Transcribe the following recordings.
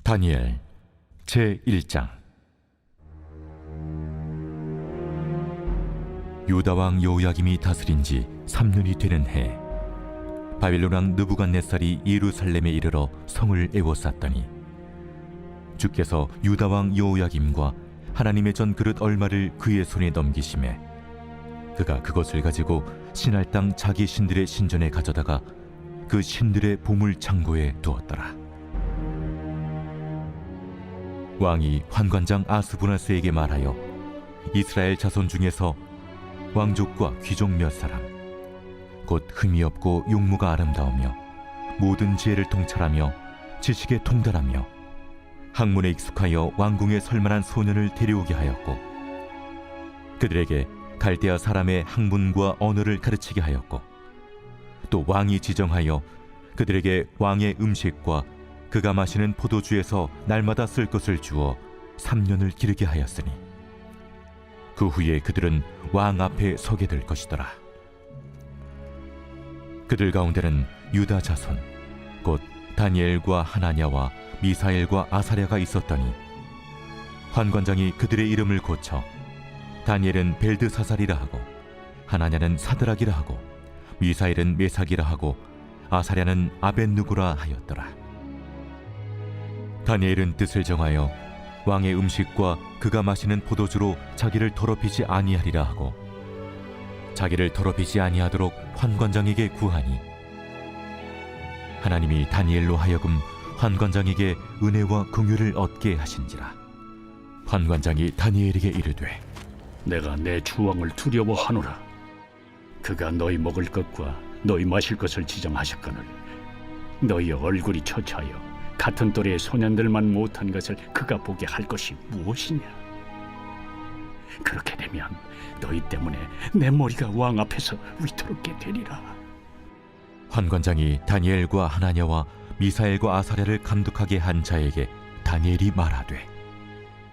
다니엘 제1장. 유다 왕 여호야김이 다스린 지 3년이 되는 해, 바빌론 왕 느부갓네살이 예루살렘에 이르러 성을 에워쌌더니 주께서 유다 왕 여호야김과 하나님의 전 그릇 얼마를 그의 손에 넘기심에 그가 그것을 가지고 신할 땅 자기 신들의 신전에 가져다가 그 신들의 보물 창고에 두었더라. 왕이 환관장 아스부나스에게 말하여 이스라엘 자손 중에서 왕족과 귀족 몇 사람, 곧 흠이 없고 용모가 아름다우며 모든 지혜를 통찰하며 지식에 통달하며 학문에 익숙하여 왕궁에 설만한 소년을 데려오게 하였고, 그들에게 갈대아 사람의 학문과 언어를 가르치게 하였고, 또 왕이 지정하여 그들에게 왕의 음식과 그가 마시는 포도주에서 날마다 쓸 것을 주어 3년을 기르게 하였으니 그 후에 그들은 왕 앞에 서게 될 것이더라. 그들 가운데는 유다 자손 곧 다니엘과 하나냐와 미사엘과 아사랴가 있었더니 환관장이 그들의 이름을 고쳐 다니엘은 벨드사살이라 하고 하나냐는 사드락이라 하고 미사엘은 메삭이라 하고 아사랴는 아벳누고라 하였더라. 다니엘은 뜻을 정하여 왕의 음식과 그가 마시는 포도주로 자기를 더럽히지 아니하리라 하고 자기를 더럽히지 아니하도록 환관장에게 구하니 하나님이 다니엘로 하여금 환관장에게 은혜와 긍휼을 얻게 하신지라. 환관장이 다니엘에게 이르되, 내가 내 주왕을 두려워하노라. 그가 너희 먹을 것과 너희 마실 것을 지정하셨거늘 너희의 얼굴이 처차하여 같은 또래의 소년들만 못한 것을 그가 보게 할 것이 무엇이냐? 그렇게 되면 너희 때문에 내 머리가 왕 앞에서 위태롭게 되리라. 환관장이 다니엘과 하나냐와 미사엘과 아사랴를 감독하게 한 자에게 다니엘이 말하되,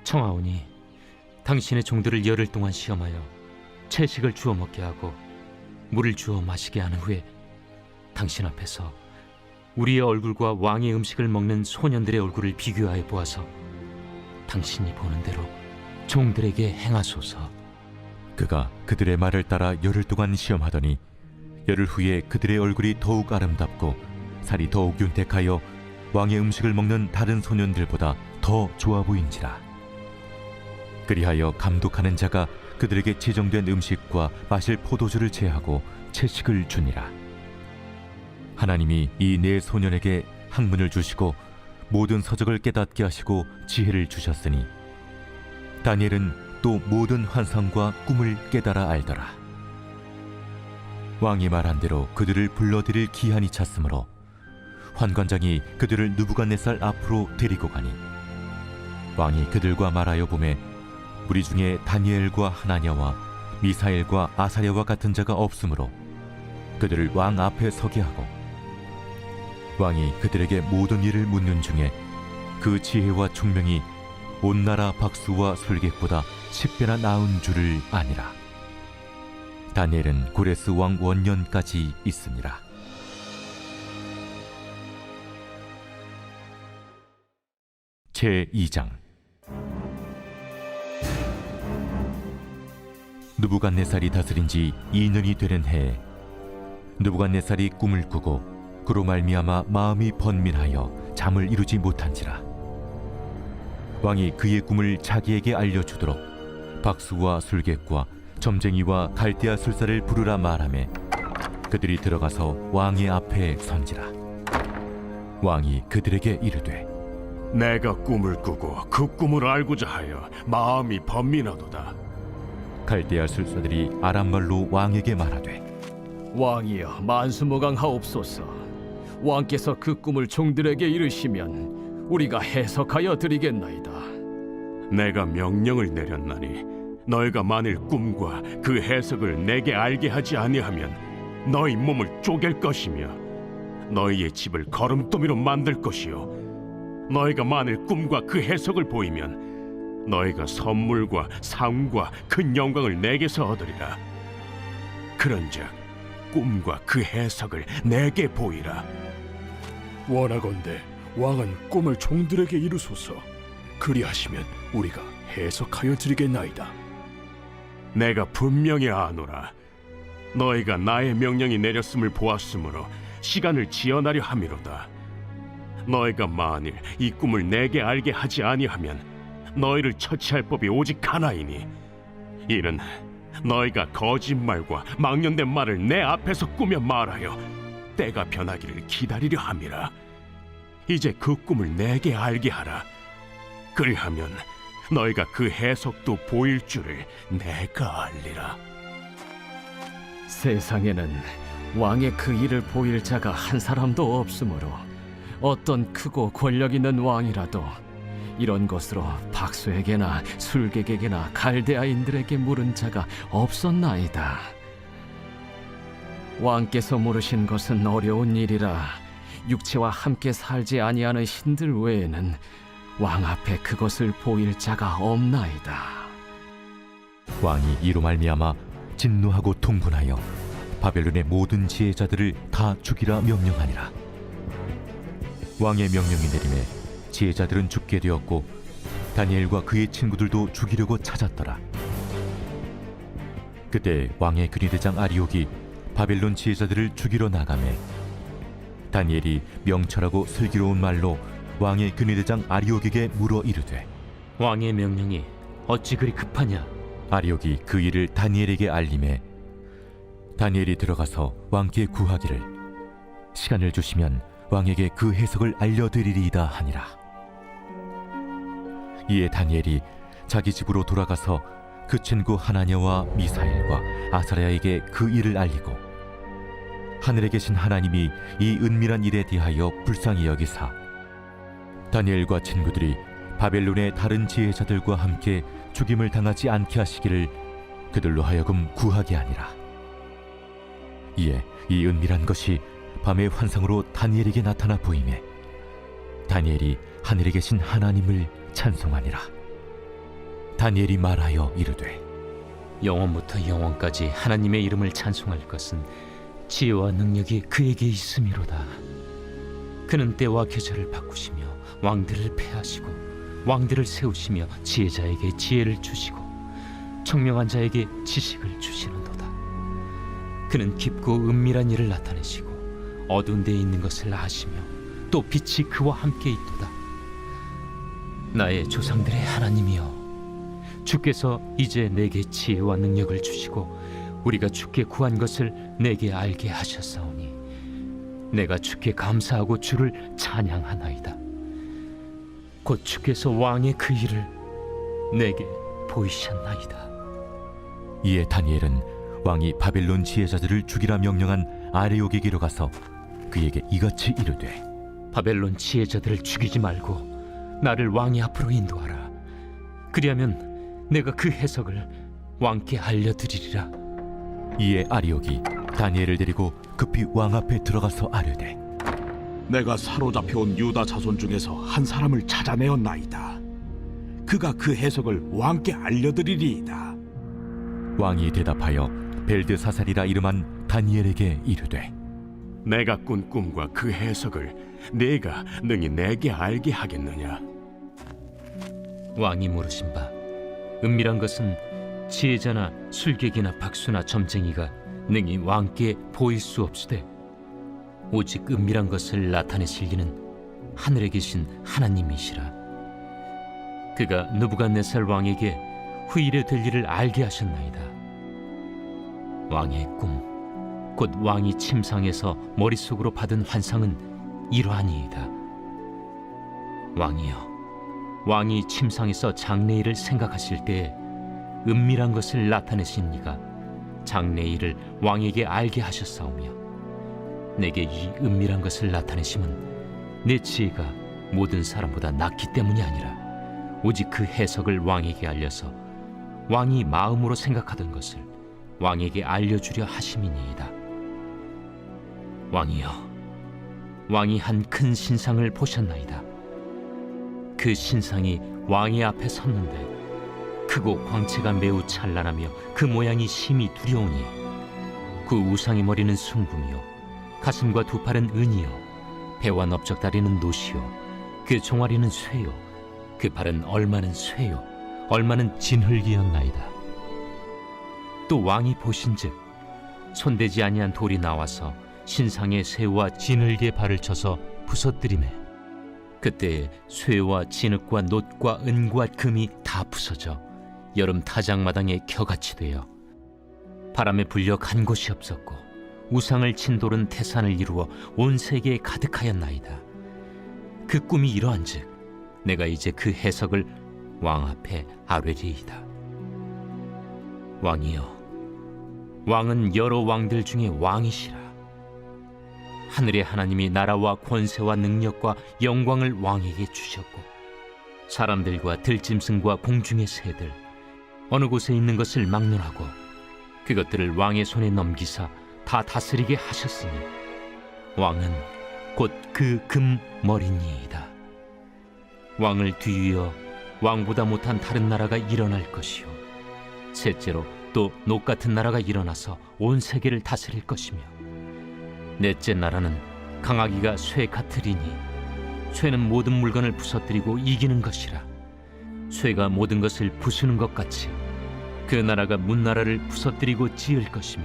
청하오니 당신의 종들을 열흘 동안 시험하여 채식을 주어 먹게 하고 물을 주어 마시게 한 후에 당신 앞에서 우리의 얼굴과 왕의 음식을 먹는 소년들의 얼굴을 비교하여 보아서 당신이 보는 대로 종들에게 행하소서. 그가 그들의 말을 따라 열흘 동안 시험하더니 열흘 후에 그들의 얼굴이 더욱 아름답고 살이 더욱 윤택하여 왕의 음식을 먹는 다른 소년들보다 더 좋아 보인지라. 그리하여 감독하는 자가 그들에게 지정된 음식과 마실 포도주를 제하고 채식을 주니라. 하나님이 이 네 소년에게 학문을 주시고 모든 서적을 깨닫게 하시고 지혜를 주셨으니 다니엘은 또 모든 환상과 꿈을 깨달아 알더라. 왕이 말한 대로 그들을 불러들일 기한이 찼으므로 환관장이 그들을 느부갓네살 앞으로 데리고 가니 왕이 그들과 말하여 보매 우리 중에 다니엘과 하나냐와 미사엘과 아사랴와 같은 자가 없으므로 그들을 왕 앞에 서게 하고, 왕이 그들에게 모든 일을 묻는 중에 그 지혜와 총명이 온 나라 박수와 술객보다 10배나 나은 줄을 아니라. 다니엘은 고레스 왕 원년까지 있으니라. 제2장. 느부갓네살이 다스린 지 2년이 되는 해에 느부갓네살이 꿈을 꾸고 그로 말미암아 마음이 번민하여 잠을 이루지 못한지라. 왕이 그의 꿈을 자기에게 알려주도록 박수와 술객과 점쟁이와 갈대아 술사를 부르라 말하매 그들이 들어가서 왕의 앞에 선지라. 왕이 그들에게 이르되, 내가 꿈을 꾸고 그 꿈을 알고자 하여 마음이 번민하도다. 갈대아 술사들이 아람말로 왕에게 말하되, 왕이여 만수무강하옵소서. 왕께서 그 꿈을 종들에게 이르시면 우리가 해석하여 드리겠나이다. 내가 명령을 내렸나니 너희가 만일 꿈과 그 해석을 내게 알게 하지 아니하면 너희 몸을 쪼갤 것이며 너희의 집을 거름더미로 만들 것이요 너희가 만일 꿈과 그 해석을 보이면 너희가 선물과 상과 큰 영광을 내게서 얻으리라. 그런즉 꿈과 그 해석을 내게 보이라. 원하건대 왕은 꿈을 종들에게 이루소서. 그리하시면 우리가 해석하여 드리겠나이다. 내가 분명히 아노라. 너희가 나의 명령이 내렸음을 보았으므로 시간을 지연하려 함이로다. 너희가 만일 이 꿈을 내게 알게 하지 아니하면 너희를 처치할 법이 오직 하나이니, 이는 너희가 거짓말과 망령된 말을 내 앞에서 꾸며 말하여 때가 변하기를 기다리려 함이라. 이제 그 꿈을 내게 알게 하라. 그리하면 너희가 그 해석도 보일 줄을 내가 알리라. 세상에는 왕의 그 일을 보일 자가 한 사람도 없으므로 어떤 크고 권력 있는 왕이라도 이런 것으로 박수에게나 술객에게나 갈대아인들에게 물은 자가 없었나이다. 왕께서 물으신 것은 어려운 일이라 육체와 함께 살지 아니하는 신들 외에는 왕 앞에 그것을 보일 자가 없나이다. 왕이 이로 말미암아 진노하고 통분하여 바벨론의 모든 지혜자들을 다 죽이라 명령하니라. 왕의 명령이 내림에 지혜자들은 죽게 되었고 다니엘과 그의 친구들도 죽이려고 찾았더라. 그때 왕의 근위대장 아리옥이 바벨론 지혜자들을 죽이러 나가매 다니엘이 명철하고 슬기로운 말로 왕의 근위대장 아리옥에게 물어 이르되, 왕의 명령이 어찌 그리 급하냐? 아리옥이 그 일을 다니엘에게 알림해 다니엘이 들어가서 왕께 구하기를 시간을 주시면 왕에게 그 해석을 알려드리리이다 하니라. 이에 다니엘이 자기 집으로 돌아가서 그 친구 하나냐와 미사엘과 아사랴에게 그 일을 알리고 하늘에 계신 하나님이 이 은밀한 일에 대하여 불쌍히 여기사 다니엘과 친구들이 바벨론의 다른 지혜자들과 함께 죽임을 당하지 않게 하시기를 그들로 하여금 구하게 하니라. 이에 이 은밀한 것이 밤의 환상으로 다니엘에게 나타나 보이매 다니엘이 하늘에 계신 하나님을 찬송하니라. 다니엘이 말하여 이르되, 영원부터 영원까지 하나님의 이름을 찬송할 것은 지혜와 능력이 그에게 있음이로다. 그는 때와 계절을 바꾸시며 왕들을 패하시고 왕들을 세우시며 지혜자에게 지혜를 주시고 청명한 자에게 지식을 주시는도다. 그는 깊고 은밀한 일을 나타내시고 어두운 데에 있는 것을 아시며 또 빛이 그와 함께 있도다. 나의 조상들의 하나님이여, 주께서 이제 내게 지혜와 능력을 주시고 우리가 주께 구한 것을 내게 알게 하셨사오니 내가 주께 감사하고 주를 찬양하나이다. 곧 주께서 왕의 그 일을 내게 보이셨나이다. 이에 다니엘은 왕이 바벨론 지혜자들을 죽이라 명령한 아레옥에게로 가서 그에게 이같이 이르되, 바벨론 지혜자들을 죽이지 말고 나를 왕의 앞으로 인도하라. 그리하면 내가 그 해석을 왕께 알려드리리라. 이에 아리옥이 다니엘을 데리고 급히 왕 앞에 들어가서 아뢰되, 내가 사로잡혀온 유다 자손 중에서 한 사람을 찾아내었나이다. 그가 그 해석을 왕께 알려드리리이다. 왕이 대답하여 벨드사살이라 이름한 다니엘에게 이르되, 내가 꾼 꿈과 그 해석을 네가 능히 내게 알게 하겠느냐? 왕이 물으신 바, 은밀한 것은 지혜자나 술객이나 박수나 점쟁이가 능히 왕께 보일 수 없으되 오직 은밀한 것을 나타내실 이는 하늘에 계신 하나님이시라. 그가 느부갓네살 왕에게 후일에 될 일을 알게 하셨나이다. 왕의 꿈, 곧 왕이 침상에서 머릿속으로 받은 환상은 이러하니이다. 왕이여, 왕이 침상에서 장래일을 생각하실 때에 은밀한 것을 나타내신 이가 장래일을 왕에게 알게 하셨사오며 내게 이 은밀한 것을 나타내심은 내 지혜가 모든 사람보다 낫기 때문이 아니라 오직 그 해석을 왕에게 알려서 왕이 마음으로 생각하던 것을 왕에게 알려주려 하심이니이다. 왕이여, 왕이 한 큰 신상을 보셨나이다. 그 신상이 왕의 앞에 섰는데 크고 광채가 매우 찬란하며 그 모양이 심히 두려우니 그 우상의 머리는 숭금이요 가슴과 두 팔은 은이요 배와 넓적다리는 노시요 그 종아리는 쇠요, 그 발은 얼마는 쇠요, 얼마는 진흙이었나이다. 또 왕이 보신즉 손대지 아니한 돌이 나와서 신상의 쇠와 진흙의 발을 쳐서 부서뜨리매 그때 쇠와 진흙과 놋과 은과 금이 다 부서져 여름 타작마당에 겨같이 되어 바람에 불려 간 곳이 없었고 우상을 친 돌은 태산을 이루어 온 세계에 가득하였나이다. 그 꿈이 이러한즉 내가 이제 그 해석을 왕 앞에 아뢰리이다. 왕이여, 왕은 여러 왕들 중에 왕이시라. 하늘의 하나님이 나라와 권세와 능력과 영광을 왕에게 주셨고 사람들과 들짐승과 공중의 새들 어느 곳에 있는 것을 막론하고 그것들을 왕의 손에 넘기사 다 다스리게 하셨으니 왕은 곧 그 금머리니이다. 왕을 뒤이어 왕보다 못한 다른 나라가 일어날 것이요 셋째로 또 녹 같은 나라가 일어나서 온 세계를 다스릴 것이며 넷째 나라는 강하기가 쇠 같으리니 쇠는 모든 물건을 부서뜨리고 이기는 것이라. 쇠가 모든 것을 부수는 것 같이 그 나라가 문나라를 부서뜨리고 지을 것이며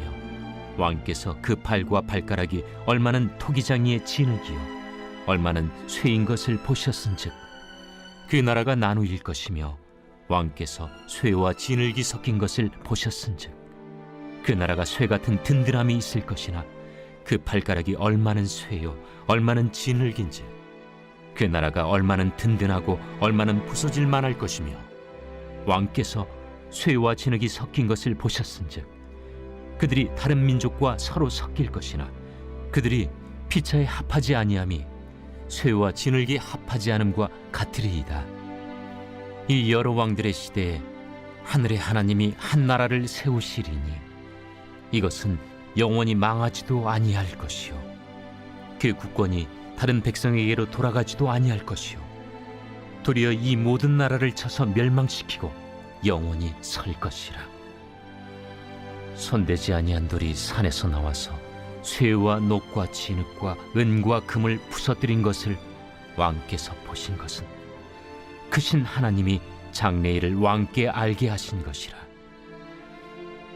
왕께서 그 팔과 발가락이 얼마는 토기장이의 진흙이요 얼마는 쇠인 것을 보셨은즉 그 나라가 나누일 것이며 왕께서 쇠와 진흙이 섞인 것을 보셨은즉 그 나라가 쇠 같은 든든함이 있을 것이나 그 발가락이 얼마는 쇠요 얼마는 진흙인지 그 나라가 얼마는 든든하고 얼마는 부서질 만할 것이며 왕께서 쇠와 진흙이 섞인 것을 보셨은즉 그들이 다른 민족과 서로 섞일 것이나 그들이 피차에 합하지 아니함이 쇠와 진흙이 합하지 않음과 같으리이다. 이 여러 왕들의 시대에 하늘의 하나님이 한 나라를 세우시리니 이것은 영원히 망하지도 아니할 것이요 그 국권이 다른 백성에게로 돌아가지도 아니할 것이요 도리어 이 모든 나라를 쳐서 멸망시키고 영원히 설 것이라. 손대지 아니한 돌이 산에서 나와서 쇠와 녹과 진흙과 은과 금을 부서뜨린 것을 왕께서 보신 것은 크신 하나님이 장래일을 왕께 알게 하신 것이라.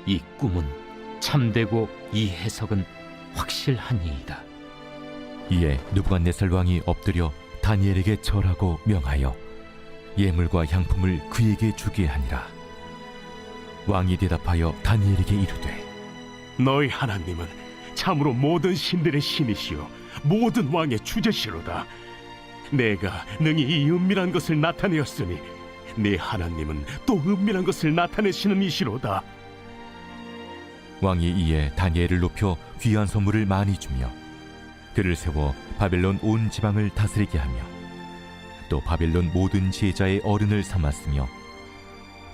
이 꿈은 참되고 이 해석은 확실하니이다. 이에 느부갓네살 왕이 엎드려 다니엘에게 절하고 명하여 예물과 향품을 그에게 주게 하니라. 왕이 대답하여 다니엘에게 이르되 너희 하나님은 참으로 모든 신들의 신이시요 모든 왕의 주제시로다. 내가 능히 이 은밀한 것을 나타내었으니 네 하나님은 또 은밀한 것을 나타내시는 이시로다. 왕이 이에 다니엘을 높여 귀한 선물을 많이 주며 그를 세워 바벨론 온 지방을 다스리게 하며 또 바벨론 모든 지혜자의 어른을 삼았으며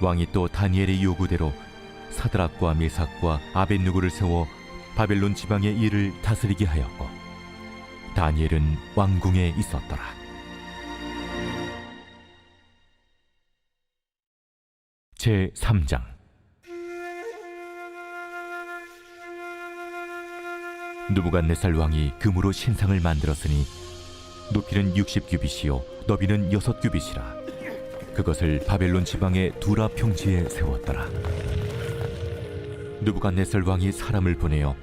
왕이 또 다니엘의 요구대로 사드락과 메삭과 아벳누고를 세워 바벨론 지방의 일을 다스리게 하였고 다니엘은 왕궁에 있었더라. 제 3장. 느부갓네살 왕이 금으로 신상을 만들었으니 높이는 60규빗이요 너비는 6규빗이라. 그것을 바벨론 지방의 두라 평지에 세웠더라. 느부갓네살 왕이 사람을 보내어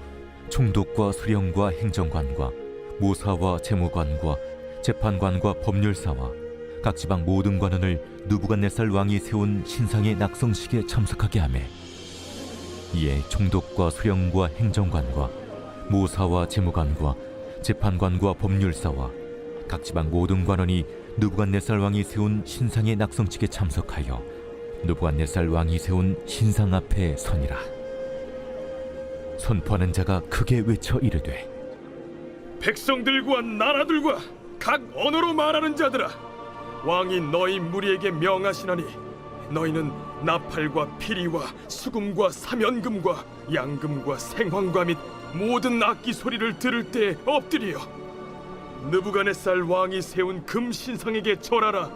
총독과 수령과 행정관과 모사와 재무관과 재판관과 법률사와 각 지방 모든 관원을 느부갓네살 왕이 세운 신상의 낙성식에 참석하게 하며 이에 총독과 수령과 행정관과 모사와 재무관과 재판관과 법률사와 각 지방 모든 관원이 느부갓네살 왕이 세운 신상의 낙성식에 참석하여 느부갓네살 왕이 세운 신상 앞에 서니라. 선포하는 자가 크게 외쳐 이르되 백성들과 나라들과 각 언어로 말하는 자들아, 왕이 너희 무리에게 명하시나니 너희는 나팔과 피리와 수금과 사면금과 양금과 생황과 및 모든 악기 소리를 들을 때 엎드리어 느부갓네살 왕이 세운 금 신상에게 절하라.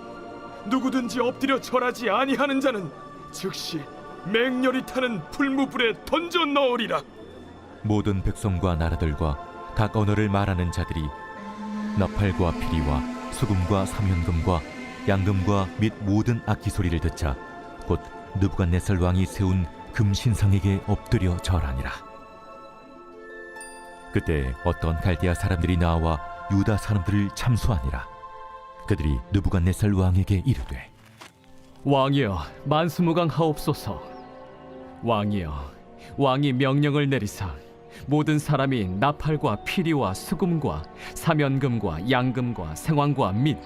누구든지 엎드려 절하지 아니하는 자는 즉시 맹렬히 타는 풀무불에 던져 넣으리라. 모든 백성과 나라들과 각 언어를 말하는 자들이 나팔과 피리와 수금과 사면금과 양금과 및 모든 악기 소리를 듣자 곧 느부갓네살 왕이 세운 금신상에게 엎드려 절하니라. 그때 어떤 갈대아 사람들이 나와 유다 사람들을 참수하니라. 그들이 느부갓네살 왕에게 이르되 왕이여 만수무강하옵소서. 왕이여 왕이 명령을 내리사 모든 사람이 나팔과 피리와 수금과 사면금과 양금과 생황과 및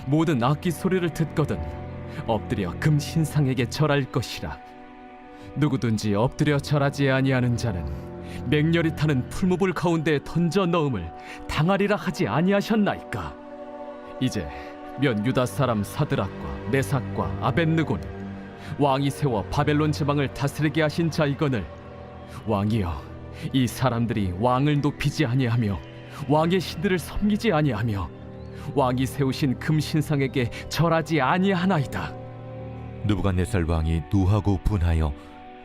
모든 악기 소리를 듣거든 엎드려 금신상에게 절할 것이라. 누구든지 엎드려 절하지 아니하는 자는 맹렬히 타는 풀무불 가운데 던져 넣음을 당하리라 하지 아니하셨나이까. 이제 면 유다 사람 사드락과 메삭과 아벳느고는 왕이 세워 바벨론 지방을 다스리게 하신 자이거늘 왕이여 이 사람들이 왕을 높이지 아니하며 왕의 신들을 섬기지 아니하며 왕이 세우신 금신상에게 절하지 아니하나이다. 느부갓네살 왕이 노하고 분하여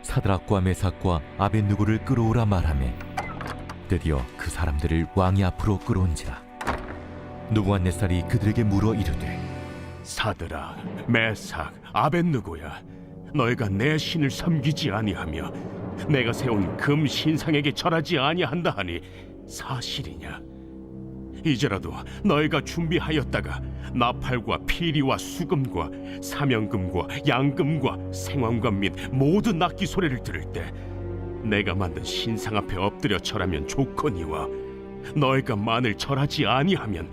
사드락과 메삭과 아벳느고를 끌어오라 말하매 드디어 그 사람들을 왕이 앞으로 끌어온지라. 느부갓네살이 그들에게 물어 이르되 사드락, 메삭, 아벳느고야, 너희가 내 신을 섬기지 아니하며 내가 세운 금 신상에게 절하지 아니한다 하니 사실이냐? 이제라도 너희가 준비하였다가 나팔과 피리와 수금과 사면금과 양금과 생황금 및 모든 악기 소리를 들을 때 내가 만든 신상 앞에 엎드려 절하면 좋거니와 너희가 만일 절하지 아니하면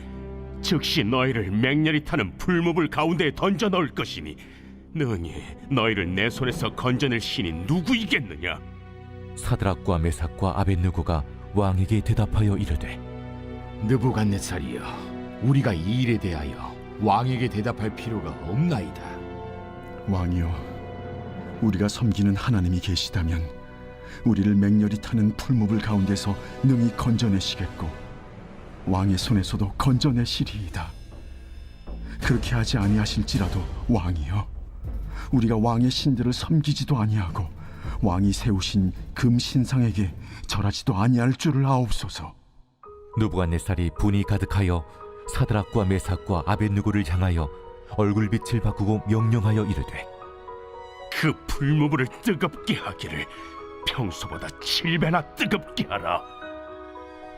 즉시 너희를 맹렬히 타는 풀무불 가운데에 던져 넣을 것이니 능히 너희를 내 손에서 건져낼 신이 누구이겠느냐? 사드락과 메삭과 아벳느고가 왕에게 대답하여 이르되 느부갓네살이여, 우리가 이 일에 대하여 왕에게 대답할 필요가 없나이다. 왕이여, 우리가 섬기는 하나님이 계시다면 우리를 맹렬히 타는 풀무불 가운데서 능히 건져내시겠고 왕의 손에서도 건져내시리이다. 그렇게 하지 아니하실지라도 왕이여, 우리가 왕의 신들을 섬기지도 아니하고 왕이 세우신 금신상에게 절하지도 아니할 줄을 아옵소서. 느부갓네살이 분이 가득하여 사드락과 메삭과 아벳느고를 향하여 얼굴빛을 바꾸고 명령하여 이르되 그 풀무불을 뜨겁게 하기를 평소보다 7배나 뜨겁게 하라.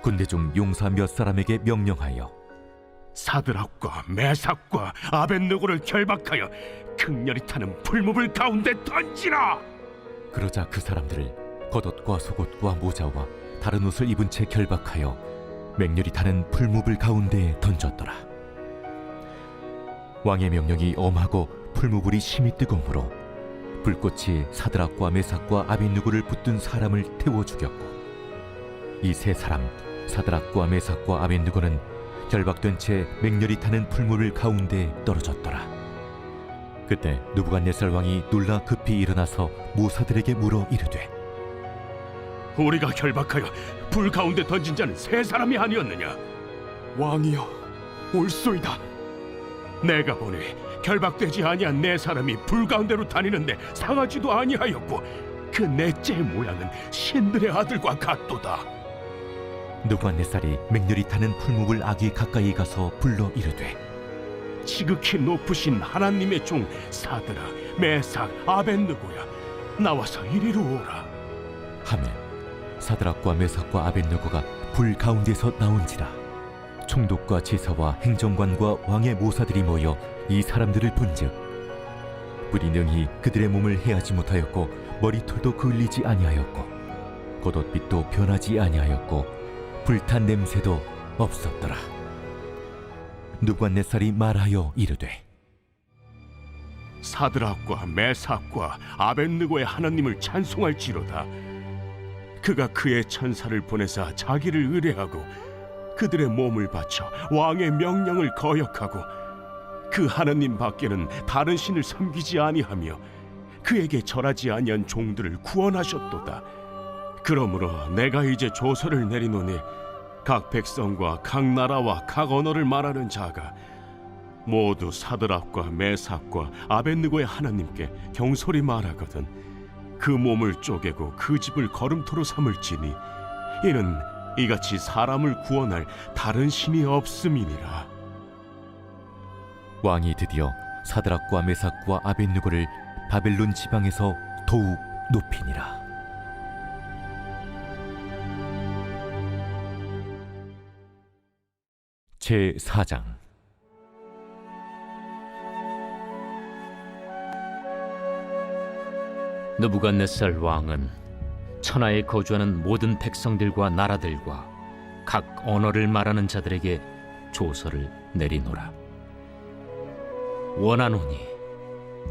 군대 중 용사 몇 사람에게 명령하여 사드락과 메삭과 아벳느고를 결박하여 극렬히 타는 풀무불 가운데 던지라. 그러자 그 사람들을 겉옷과 속옷과 모자와 다른 옷을 입은 채 결박하여 맹렬히 타는 풀무불 가운데에 던졌더라. 왕의 명령이 엄하고 풀무불이 심히 뜨거우므로 불꽃이 사드락과 메삭과 아벳느고를 붙든 사람을 태워 죽였고 이 세 사람 사드락과 메삭과 아벳느고는 결박된 채 맹렬히 타는 풀무불 가운데에 떨어졌더라. 그때 느부갓네살 왕이 놀라 급히 일어나서 모사들에게 물어 이르되 우리가 결박하여 불 가운데 던진 자는 세 사람이 아니었느냐? 왕이여, 옳소이다. 내가 보니 결박되지 아니한 네 사람이 불 가운데로 다니는데 상하지도 아니하였고 그 넷째의 모양은 신들의 아들과 같도다. 느부갓네살이 맹렬히 타는 풀무불 아귀 가까이 가서 불러 이르되 지극히 높으신 하나님의 종 사드락, 메삭, 아벳느고야, 나와서 이리로 오라. 하매 사드락과 메삭과 아벳느고가 불 가운데서 나온지라. 총독과 제사와 행정관과 왕의 모사들이 모여 이 사람들을 본즉 불이 능히 그들의 몸을 해하지 못하였고 머리털도 그을리지 아니하였고 겉옷빛도 변하지 아니하였고 불탄 냄새도 없었더라. 느부갓네살이 말하여 이르되 사드락과 메삭과 아벳느고의 하나님을 찬송할지로다. 그가 그의 천사를 보내사 자기를 의뢰하고 그들의 몸을 바쳐 왕의 명령을 거역하고 그 하나님 밖에는 다른 신을 섬기지 아니하며 그에게 절하지 아니한 종들을 구원하셨도다. 그러므로 내가 이제 조서를 내리노니 각 백성과 각 나라와 각 언어를 말하는 자가 모두 사드락과 메삭과 아벳느고의 하나님께 경솔히 말하거든 그 몸을 쪼개고 그 집을 거름토로 삼을지니 이는 이같이 사람을 구원할 다른 신이 없음이니라. 왕이 드디어 사드락과 메삭과 아벳느고를 바벨론 지방에서 더욱 높이니라. 제 4장. 느부갓네살 왕은 천하에 거주하는 모든 백성들과 나라들과 각 언어를 말하는 자들에게 조서를 내리노라. 원하노니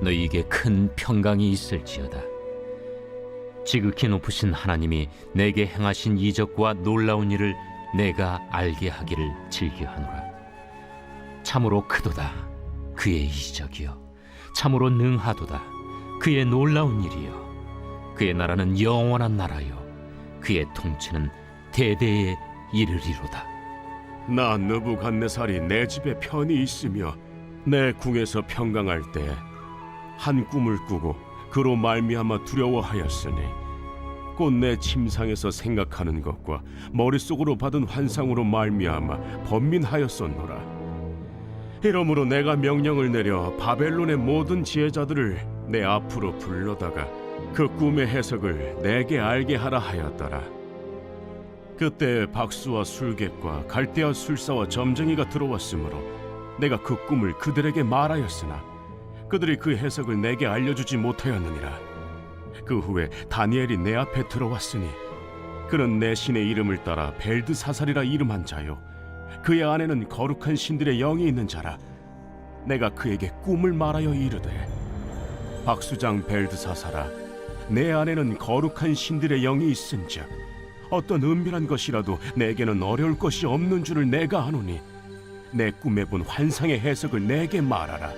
너희에게 큰 평강이 있을지어다. 지극히 높으신 하나님이 내게 행하신 이적과 놀라운 일을 내가 알게 하기를 즐겨하노라. 참으로 크도다 그의 이적이요, 참으로 능하도다 그의 놀라운 일이요. 그의 나라는 영원한 나라요, 그의 통치는 대대에 이르리로다. 나 느부갓네살이 내 집에 편히 있으며 내 궁에서 평강할 때 한 꿈을 꾸고 그로 말미암아 두려워하였으니 곧 내 침상에서 생각하는 것과 머릿속으로 받은 환상으로 말미암아 번민하였었노라. 이러므로 내가 명령을 내려 바벨론의 모든 지혜자들을 내 앞으로 불러다가 그 꿈의 해석을 내게 알게 하라 하였더라. 그때 박수와 술객과 갈대아 술사와 점쟁이가 들어왔으므로 내가 그 꿈을 그들에게 말하였으나 그들이 그 해석을 내게 알려주지 못하였느니라. 그 후에 다니엘이 내 앞에 들어왔으니 그는 내 신의 이름을 따라 벨드사살이라 이름한 자요, 그의 안에는 거룩한 신들의 영이 있는 자라. 내가 그에게 꿈을 말하여 이르되, 박수장 벨드사살아, 내 안에는 거룩한 신들의 영이 있은즉 어떤 은밀한 것이라도 내게는 어려울 것이 없는 줄을 내가 아노니 내 꿈에 본 환상의 해석을 내게 말하라.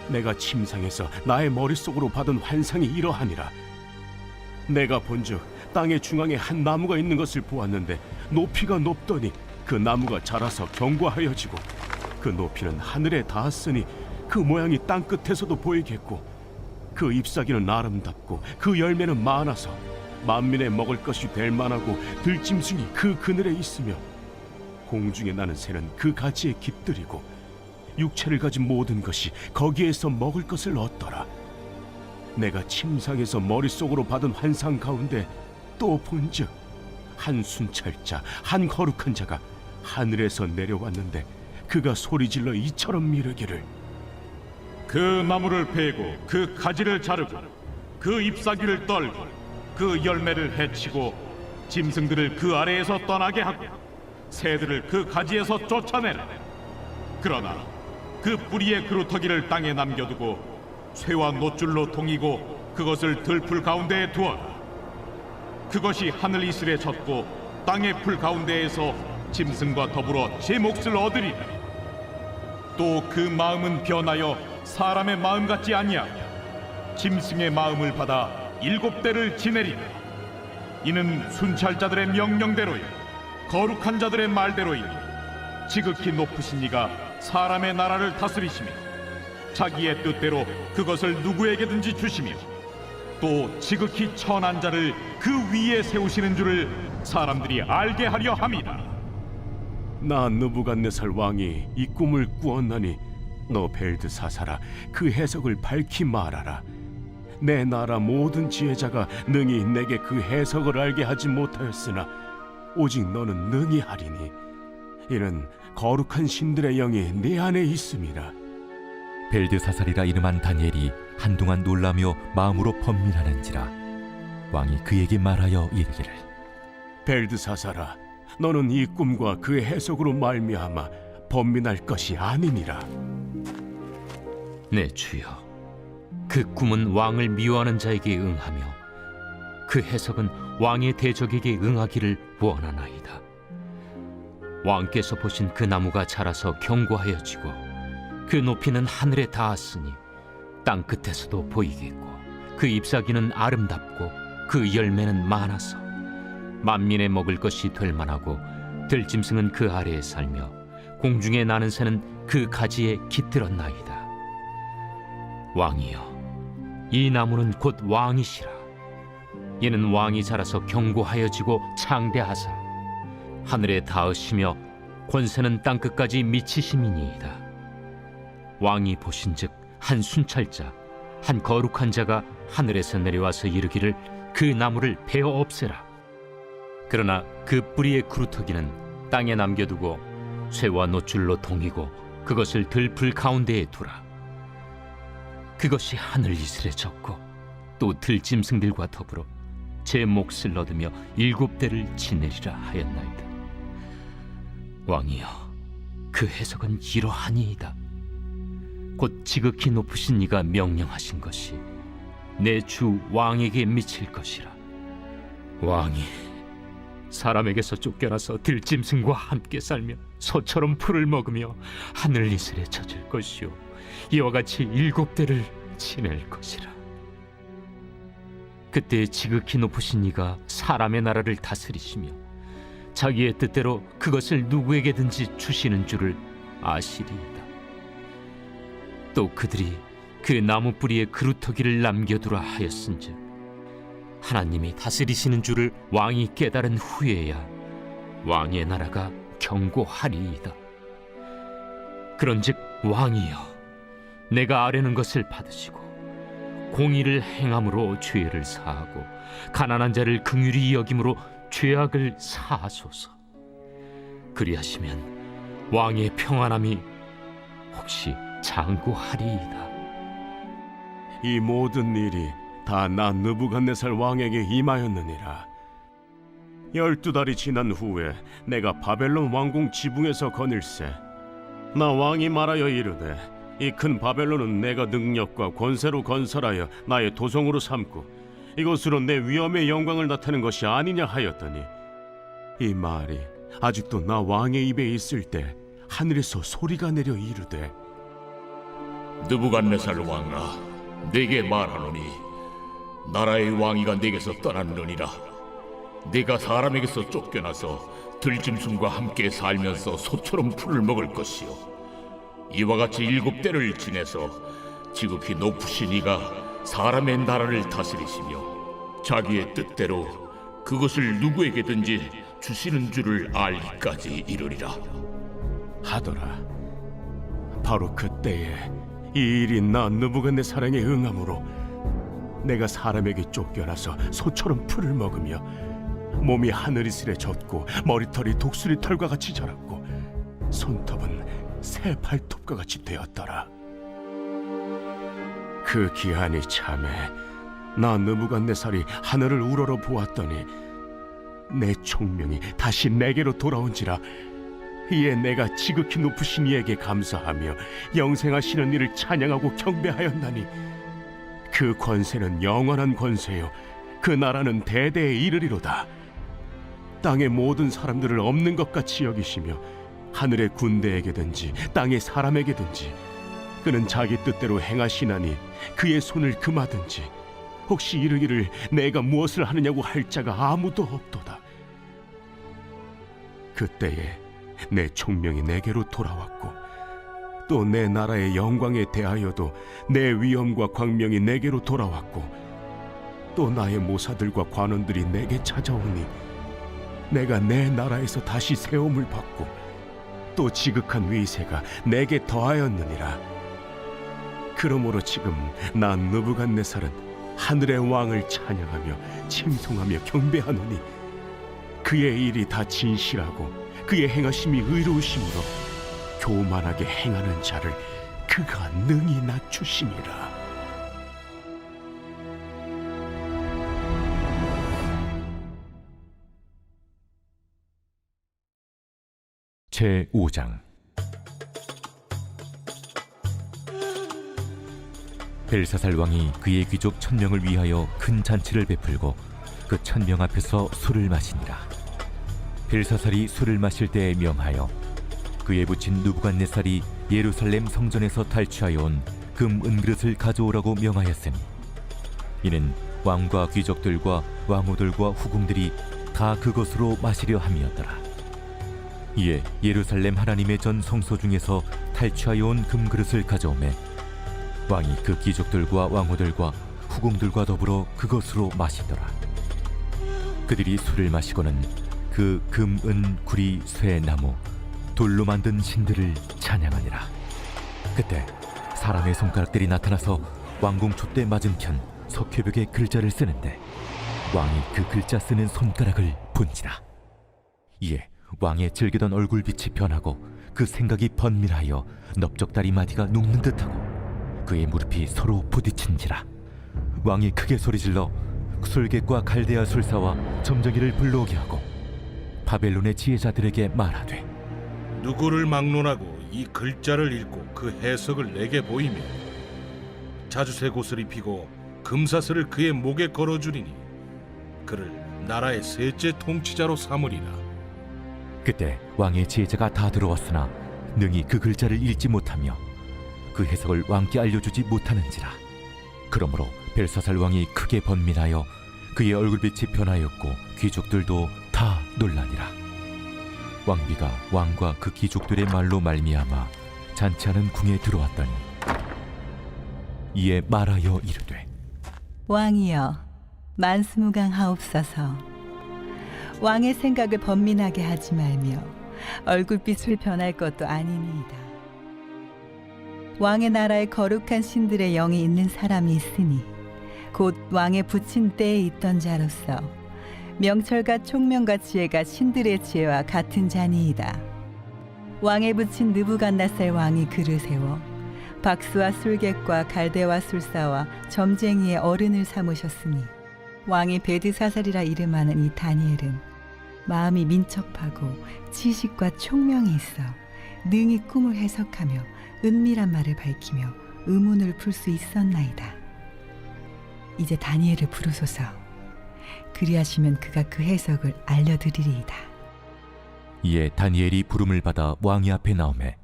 내가 침상에서 나의 머릿속으로 받은 환상이 이러하니라. 내가 본즉 땅의 중앙에 한 나무가 있는 것을 보았는데 높이가 높더니 그 나무가 자라서 견고하여지고 그 높이는 하늘에 닿았으니 그 모양이 땅 끝에서도 보이겠고 그 잎사귀는 아름답고 그 열매는 많아서 만민의 먹을 것이 될 만하고 들짐승이 그 그늘에 있으며 공중에 나는 새는 그 가지에 깃들이고 육체를 가진 모든 것이 거기에서 먹을 것을 얻더라. 내가 침상에서 머릿속으로 받은 환상 가운데 또 본즉 한 순찰자, 한 거룩한 자가 하늘에서 내려왔는데 그가 소리질러 이처럼 미르기를, 그 나무를 베고 그 가지를 자르고 그 잎사귀를 떨고 그 열매를 해치고 짐승들을 그 아래에서 떠나게 하고 새들을 그 가지에서 쫓아내라. 그러나 그 뿌리의 그루터기를 땅에 남겨두고 쇠와 노줄로 동이고 그것을 들풀 가운데에 두어라. 그것이 하늘 이슬에 젖고 땅의 풀 가운데에서 짐승과 더불어 제 몫을 얻으리라. 또 그 마음은 변하여 사람의 마음 같지 아니하며 짐승의 마음을 받아 7대를 지내리라. 이는 순찰자들의 명령대로요 거룩한 자들의 말대로이니 지극히 높으신 이가 사람의 나라를 다스리시며 자기의 뜻대로 그것을 누구에게든지 주시며 또 지극히 천한 자를 그 위에 세우시는 줄을 사람들이 알게 하려 함이라. 나 느부갓네살 왕이 이 꿈을 꾸었나니 너 벨드사살아, 그 해석을 밝히 말하라. 내 나라 모든 지혜자가 능히 내게 그 해석을 알게 하지 못하였으나 오직 너는 능히 하리니 이는 거룩한 신들의 영이 네 안에 있음이라. 벨드사살이라 이름한 다니엘이 한동안 놀라며 마음으로 번민하는지라 왕이 그에게 말하여 이르기를, 벨드사살아, 너는 이 꿈과 그 해석으로 말미암아 번민할 것이 아니니라. 내 주여, 그 꿈은 왕을 미워하는 자에게 응하며 그 해석은 왕의 대적에게 응하기를 원하나이다. 왕께서 보신 그 나무가 자라서 견고하여지고 그 높이는 하늘에 닿았으니 땅 끝에서도 보이겠고 그 잎사귀는 아름답고 그 열매는 많아서 만민의 먹을 것이 될 만하고 들짐승은 그 아래에 살며 공중에 나는 새는 그 가지에 깃들었나이다. 왕이여, 이 나무는 곧 왕이시라. 이는 왕이 자라서 견고하여지고 창대하사 하늘에 닿으시며 권세는 땅끝까지 미치심이니이다. 왕이 보신즉 한 순찰자 한 거룩한 자가 하늘에서 내려와서 이르기를 그 나무를 베어 없애라. 그러나 그 뿌리의 구루터기는 땅에 남겨두고 쇠와 노줄로 동이고 그것을 들풀 가운데에 두라. 그것이 하늘 이슬에 젖고 또 들짐승들과 더불어 제 몫을 얻으며 7대를 지내리라 하였나이다. 왕이여, 그 해석은 이러하니이다. 곧 지극히 높으신 이가 명령하신 것이 내 주 왕에게 미칠 것이라. 왕이 사람에게서 쫓겨나서 들짐승과 함께 살며 소처럼 풀을 먹으며 하늘 이슬에 젖을 것이요 이와 같이 7대를 지낼 것이라. 그때 지극히 높으신 이가 사람의 나라를 다스리시며 자기의 뜻대로 그것을 누구에게든지 주시는 줄을 아시리이다. 또 그들이 그 나무 뿌리에 그루터기를 남겨두라 하였은즉 하나님이 다스리시는 줄을 왕이 깨달은 후에야 왕의 나라가 견고하리이다. 그런즉 왕이여, 내가 아뢰는 것을 받으시고 공의를 행함으로 죄를 사하고 가난한 자를 긍휼히 여김으로 죄악을 사하소서. 그리하시면 왕의 평안함이 혹시 장구하리이다. 이 모든 일이 다 나 느부갓네살 왕에게 임하였느니라. 12달이 지난 후에 내가 바벨론 왕궁 지붕에서 거닐세 나 왕이 말하여 이르되 이 큰 바벨론은 내가 능력과 권세로 건설하여 나의 도성으로 삼고 이것으로 내 위엄의 영광을 나타낸 것이 아니냐 하였더니 이 말이 아직도 나 왕의 입에 있을 때 하늘에서 소리가 내려 이르되 느부갓네살 왕아, 네게 말하노니 나라의 왕위가 네게서 떠났느니라. 네가 사람에게서 쫓겨나서 들짐승과 함께 살면서 소처럼 풀을 먹을 것이요 이와 같이 7대를 지내서 지극히 높으신 이가 사람의 나라를 다스리시며 자기의 뜻대로 그것을 누구에게든지 주시는 줄을 알기까지 이르리라 하더라. 바로 그때에 이 일이 나 느부갓네살에게 응함으로 내가 사람에게 쫓겨나서 소처럼 풀을 먹으며 몸이 하늘이슬에 젖고 머리털이 독수리 털과 같이 자랐고 손톱은 새 발톱과 같이 되었더라. 그 기한이 참에 나 느부갓네살이 하늘을 우러러 보았더니 내 총명이 다시 내게로 돌아온지라. 이에 내가 지극히 높으신 이에게 감사하며 영생하시는 이를 찬양하고 경배하였나니 그 권세는 영원한 권세요 그 나라는 대대에 이르리로다. 땅의 모든 사람들을 없는 것 같이 여기시며 하늘의 군대에게든지 땅의 사람에게든지 그는 자기 뜻대로 행하시나니 그의 손을 금하든지 혹시 이르기를 내가 무엇을 하느냐고 할 자가 아무도 없도다. 그때에 내 총명이 내게로 돌아왔고 또 내 나라의 영광에 대하여도 내 위엄과 광명이 내게로 돌아왔고 또 나의 모사들과 관원들이 내게 찾아오니 내가 내 나라에서 다시 세움을 받고 또 지극한 위세가 내게 더하였느니라. 그러므로 지금 나 느부갓네살은 하늘의 왕을 찬양하며 칭송하며 경배하노니 그의 일이 다 진실하고 그의 행하심이 의로우심으로 교만하게 행하는 자를 그가 능히 낮추심이라. 제5장. 벨사살 왕이 그의 귀족 1000명을 위하여 큰 잔치를 베풀고 그 1000명 앞에서 술을 마시니라. 벨사살이 술을 마실 때에 명하여 그에 붙인 느부갓네살이 예루살렘 성전에서 탈취하여 온 금 은그릇을 가져오라고 명하였으니 이는 왕과 귀족들과 왕후들과 후궁들이 다 그것으로 마시려 함이었더라. 이에 예루살렘 하나님의 전 성소 중에서 탈취하여 온 금그릇을 가져오매 왕이 그 귀족들과 왕후들과 후궁들과 더불어 그것으로 마시더라. 그들이 술을 마시고는 그 금, 은, 구리, 쇠, 나무, 돌로 만든 신들을 찬양하니라. 그때 사람의 손가락들이 나타나서 왕궁 촛대 맞은편 석회벽에 글자를 쓰는데 왕이 그 글자 쓰는 손가락을 본지라. 이에 왕의 즐기던 얼굴빛이 변하고 그 생각이 번밀하여 넓적다리 마디가 눕는 듯하고 그의 무릎이 서로 부딪힌지라. 왕이 크게 소리질러 술객과 갈대아 술사와 점쟁이를 불러오게 하고 바벨론의 지혜자들에게 말하되 누구를 막론하고 이 글자를 읽고 그 해석을 내게 보이며 자주색 옷을 입히고 금사슬을 그의 목에 걸어주리니 그를 나라의 셋째 통치자로 삼으리라. 그때 왕의 지혜자가 다 들어왔으나 능히 그 글자를 읽지 못하며 그 해석을 왕께 알려주지 못하는지라. 그러므로 벨사살 왕이 크게 번민하여 그의 얼굴빛이 변하였고 귀족들도 다 놀라니라. 왕비가 왕과 그 귀족들의 말로 말미암아 잔치하는 궁에 들어왔더니 이에 말하여 이르되 왕이여 만수무강하옵소서. 왕의 생각을 번민하게 하지 말며 얼굴빛을 변할 것도 아니니이다. 왕의 나라에 거룩한 신들의 영이 있는 사람이 있으니 곧 왕의 붙인 때에 있던 자로서 명철과 총명과 지혜가 신들의 지혜와 같은 자니이다. 왕에 붙인 느부갓네살 왕이 그를 세워 박수와 술객과 갈대와 술사와 점쟁이의 어른을 삼으셨으니 왕이 베드사살이라 이름하는 이 다니엘은 마음이 민첩하고 지식과 총명이 있어 능히 꿈을 해석하며 은밀한 말을 밝히며 의문을 풀 수 있었나이다. 이제 다니엘을 부르소서. 그리하시면 그가 그 해석을 알려드리리이다. 이에 다니엘이 부름을 받아 왕이 앞에 나오매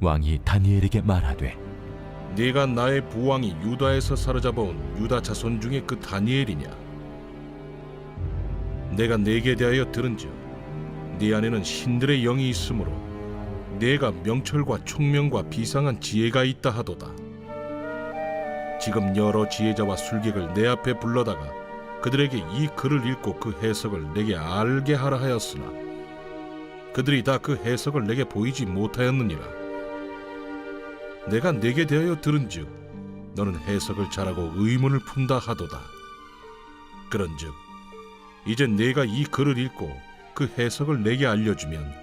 왕이 다니엘에게 말하되 네가 나의 부왕이 유다에서 사로잡아온 유다 자손 중에 그 다니엘이냐? 내가 네게 대하여 들은즉 네 안에는 신들의 영이 있으므로 네가 명철과 총명과 비상한 지혜가 있다 하도다. 지금 여러 지혜자와 술객을 내 앞에 불러다가 그들에게 이 글을 읽고 그 해석을 내게 알게 하라 하였으나 그들이 다 그 해석을 내게 보이지 못하였느니라. 내가 네게 대하여 들은즉 너는 해석을 잘하고 의문을 푼다 하도다. 그런즉 이제 네가 이 글을 읽고 그 해석을 내게 알려주면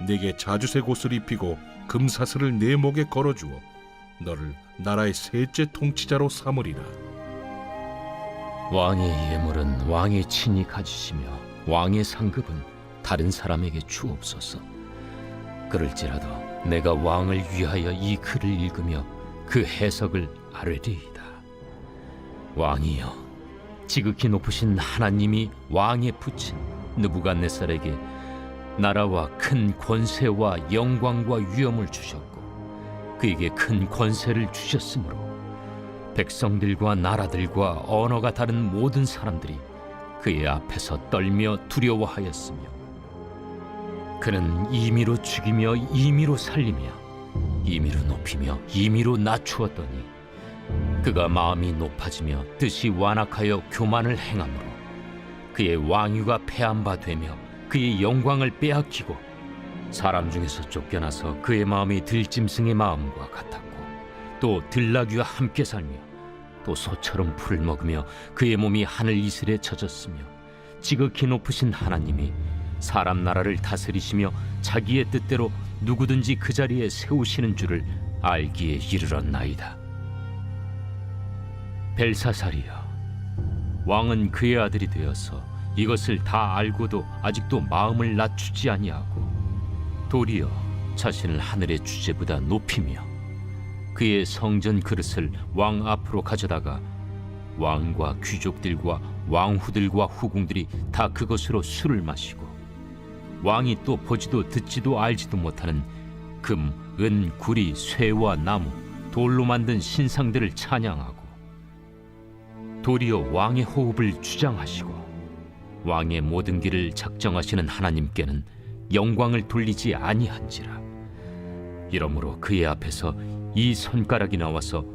네게 자주색 옷을 입히고 금사슬을 내 목에 걸어주어 너를 나라의 셋째 통치자로 삼으리라. 왕의 예물은 왕이 친히 가지시며 왕의 상급은 다른 사람에게 주옵소서. 그럴지라도 내가 왕을 위하여 이 글을 읽으며 그 해석을 아뢰리이다. 왕이여, 지극히 높으신 하나님이 왕에 붙인 느부갓네살에게 나라와 큰 권세와 영광과 위엄을 주셨고 그에게 큰 권세를 주셨으므로 백성들과 나라들과 언어가 다른 모든 사람들이 그의 앞에서 떨며 두려워하였으며 그는 임의로 죽이며 임의로 살리며 임의로 높이며 임의로 낮추었더니 그가 마음이 높아지며 뜻이 완악하여 교만을 행함으로 그의 왕위가 패한 바 되며 그의 영광을 빼앗기고 사람 중에서 쫓겨나서 그의 마음이 들짐승의 마음과 같았고 또 들나귀와 함께 살며 또 소처럼 풀을 먹으며 그의 몸이 하늘 이슬에 젖었으며 지극히 높으신 하나님이 사람 나라를 다스리시며 자기의 뜻대로 누구든지 그 자리에 세우시는 줄을 알기에 이르렀나이다. 벨사살이여, 왕은 그의 아들이 되어서 이것을 다 알고도 아직도 마음을 낮추지 아니하고 도리어 자신을 하늘의 주제보다 높이며 그의 성전 그릇을 왕 앞으로 가져다가 왕과 귀족들과 왕후들과 후궁들이 다 그것으로 술을 마시고 왕이 또 보지도 듣지도 알지도 못하는 금, 은, 구리, 쇠와 나무, 돌로 만든 신상들을 찬양하고 도리어 왕의 호흡을 주장하시고 왕의 모든 길을 작정하시는 하나님께는 영광을 돌리지 아니한지라. 이러므로 그의 앞에서 이 손가락이 나와서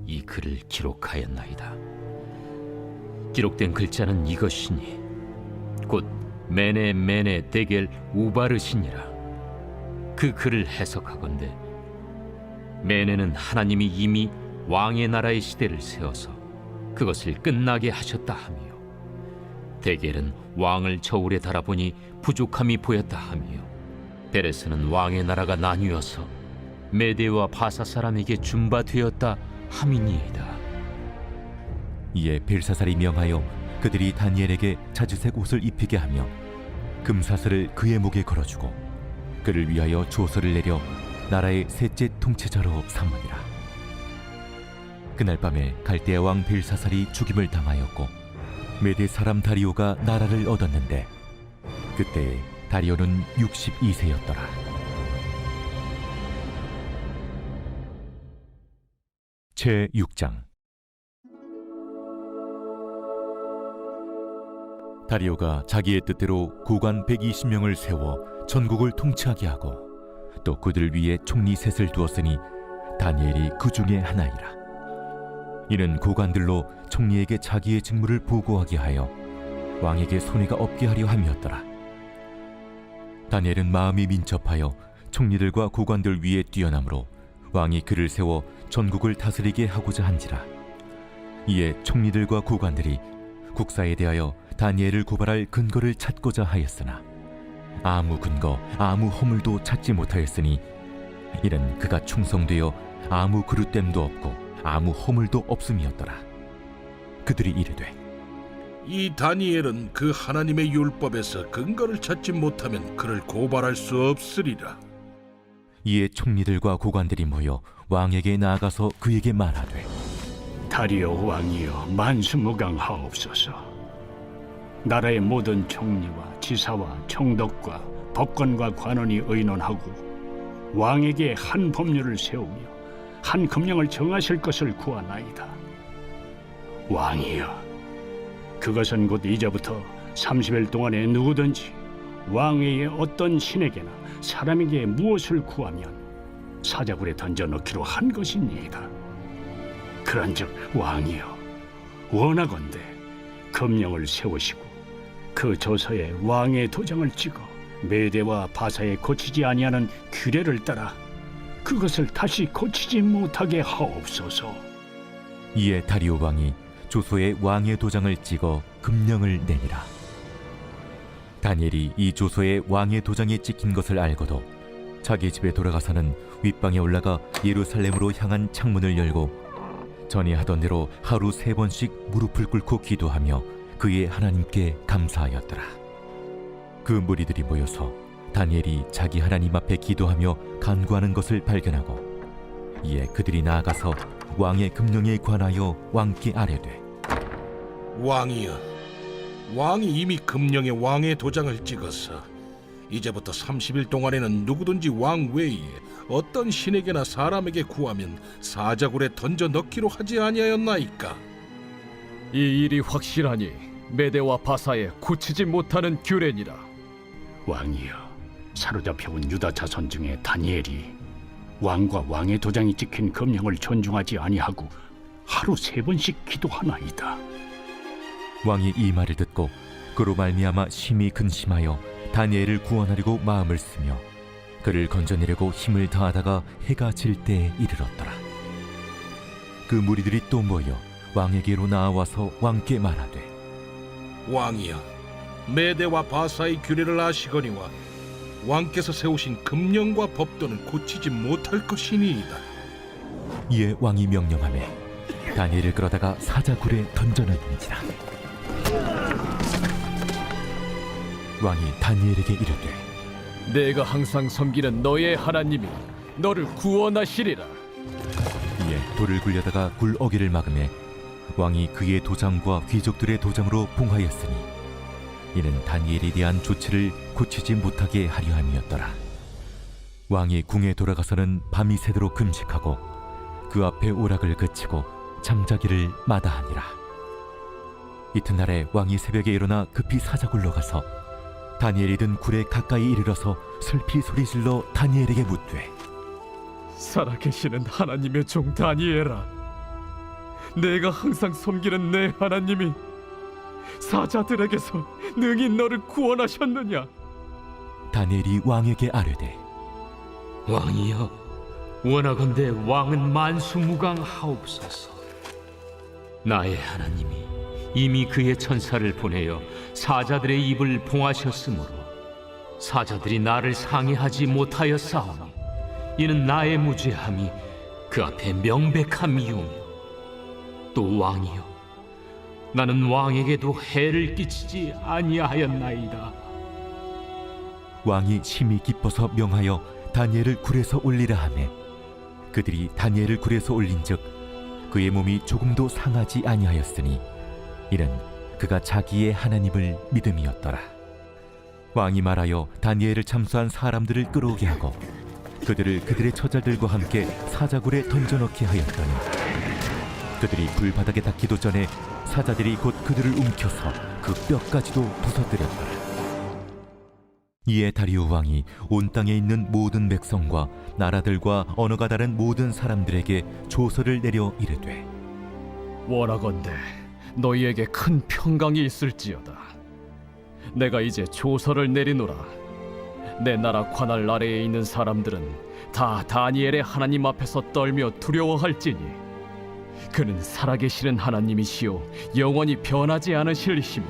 이 글을 기록하였나이다. 기록된 글자는 이것이니 곧 메네 메네 데겔 우바르시니라. 그 글을 해석하건대 매네는 하나님이 이미 왕의 나라의 시대를 세워서 그것을 끝나게 하셨다 하며, 데겔은 왕을 저울에 달아보니 부족함이 보였다 하며, 베레스는 왕의 나라가 나뉘어서 메대와 바사 사람에게 준바되었다 함이니이다. 이에 벨사살이 명하여 그들이 다니엘에게 자주색 옷을 입히게 하며 금사슬을 그의 목에 걸어주고 그를 위하여 조서를 내려 나라의 셋째 통치자로 삼으니라. 그날 밤에 갈대아 왕 벨사살이 죽임을 당하였고 메대 사람 다리오가 나라를 얻었는데 그때 다리오는 62세였더라. 제6장. 다리오가 자기의 뜻대로 고관 120명을 세워 전국을 통치하게 하고 또 그들 위에 총리 셋을 두었으니 다니엘이 그 중에 하나이라. 이는 고관들로 총리에게 자기의 직무를 보고하게 하여 왕에게 손해가 없게 하려 함이었더라. 다니엘은 마음이 민첩하여 총리들과 고관들 위에 뛰어나므로 왕이 그를 세워 전국을 다스리게 하고자 한지라. 이에 총리들과 고관들이 국사에 대하여 다니엘을 고발할 근거를 찾고자 하였으나 아무 근거 아무 허물도 찾지 못하였으니 이는 그가 충성되어 아무 그릇됨도 없고 아무 허물도 없음이었더라. 그들이 이르되 이 다니엘은 그 하나님의 율법에서 근거를 찾지 못하면 그를 고발할 수 없으리라. 이에 총리들과 고관들이 모여 왕에게 나아가서 그에게 말하되 다리오 왕이여 만수무강하옵소서. 나라의 모든 총리와 지사와 총독과 법관과 관원이 의논하고 왕에게 한 법률을 세우며 한 금령을 정하실 것을 구하나이다. 왕이여, 그것은 곧 이제부터 30일 동안에 누구든지 왕 외에 어떤 신에게나 사람에게 무엇을 구하면 사자굴에 던져 넣기로 한 것이니이다. 그런즉 왕이여, 원하건대 금령을 세우시고 그 조서에 왕의 도장을 찍어 메대와 바사에 고치지 아니하는 규례를 따라 그것을 다시 고치지 못하게 하옵소서. 이에 다리오 왕이 조서에 왕의 도장을 찍어 금령을 내니라. 다니엘이 이 조서에 왕의 도장이 찍힌 것을 알고도 자기 집에 돌아가서는 윗방에 올라가 예루살렘으로 향한 창문을 열고 전에 하던 대로 하루 3번씩 무릎을 꿇고 기도하며 그의 하나님께 감사하였더라. 그 무리들이 모여서 다니엘이 자기 하나님 앞에 기도하며 간구하는 것을 발견하고 이에 그들이 나아가서 왕의 금령에 관하여 왕께 아뢰되 왕이여, 왕이 이미 금령에 왕의 도장을 찍어서 이제부터 30일 동안에는 누구든지 왕 외에 어떤 신에게나 사람에게 구하면 사자굴에 던져 넣기로 하지 아니하였나이까? 이 일이 확실하니 메대와 바사에 고치지 못하는 규례니라. 왕이여, 사로잡혀온 유다 자손 중에 다니엘이 왕과 왕의 도장이 찍힌 금령을 존중하지 아니하고 하루 3번씩 기도하나이다. 왕이 이 말을 듣고 그로 말미암아 심히 근심하여 다니엘을 구원하려고 마음을 쓰며 그를 건져내려고 힘을 다하다가 해가 질 때에 이르렀더라. 그 무리들이 또 모여 왕에게로 나와서 왕께 말하되 왕이여, 메대와 바사의 규례를 아시거니와 왕께서 세우신 금령과 법도는 고치지 못할 것이니이다. 이에 왕이 명령하매 다니엘을 끌어다가 사자굴에 던져넣은지라. 왕이 다니엘에게 이르되 내가 항상 섬기는 너의 하나님이 너를 구원하시리라. 이에 돌을 굴려다가 굴 어귀를 막음에 왕이 그의 도장과 귀족들의 도장으로 봉하였으니 이는 다니엘에 대한 조치를 고치지 못하게 하려 함이었더라. 왕이 궁에 돌아가서는 밤이 새도록 금식하고 그 앞에 오락을 그치고 잠자기를 마다하니라. 이튿날에 왕이 새벽에 일어나 급히 사자굴로 가서 다니엘이 든 굴에 가까이 이르러서 슬피 소리질러 다니엘에게 묻되 살아계시는 하나님의 종 다니엘아, 내가 항상 섬기는 내 하나님이 사자들에게서 능히 너를 구원하셨느냐? 다니엘이 왕에게 아뢰되 왕이여, 원하건대 왕은 만수무강하옵소서. 나의 하나님이 이미 그의 천사를 보내어 사자들의 입을 봉하셨으므로 사자들이 나를 상해하지 못하였사오니 이는 나의 무죄함이 그 앞에 명백함이오며 또 왕이여 나는 왕에게도 해를 끼치지 아니하였나이다. 왕이 심히 기뻐서 명하여 다니엘을 굴에서 올리라 하매 그들이 다니엘을 굴에서 올린즉 그의 몸이 조금도 상하지 아니하였으니 이는 그가 자기의 하나님을 믿음이었더라. 왕이 말하여 다니엘을 참수한 사람들을 끌어오게 하고 그들을 그들의 처자들과 함께 사자굴에 던져넣게 하였더니 그들이 불바닥에 닿기도 전에 사자들이 곧 그들을 움켜서 그 뼈까지도 부서뜨렸더라. 이에 다리우 왕이 온 땅에 있는 모든 백성과 나라들과 언어가 다른 모든 사람들에게 조서를 내려 이르되 원하건대 너희에게 큰 평강이 있을지어다. 내가 이제 조서를 내리노라. 내 나라 관할 아래에 있는 사람들은 다 다니엘의 하나님 앞에서 떨며 두려워할지니 그는 살아계시는 하나님이시요 영원히 변하지 않으실 이시며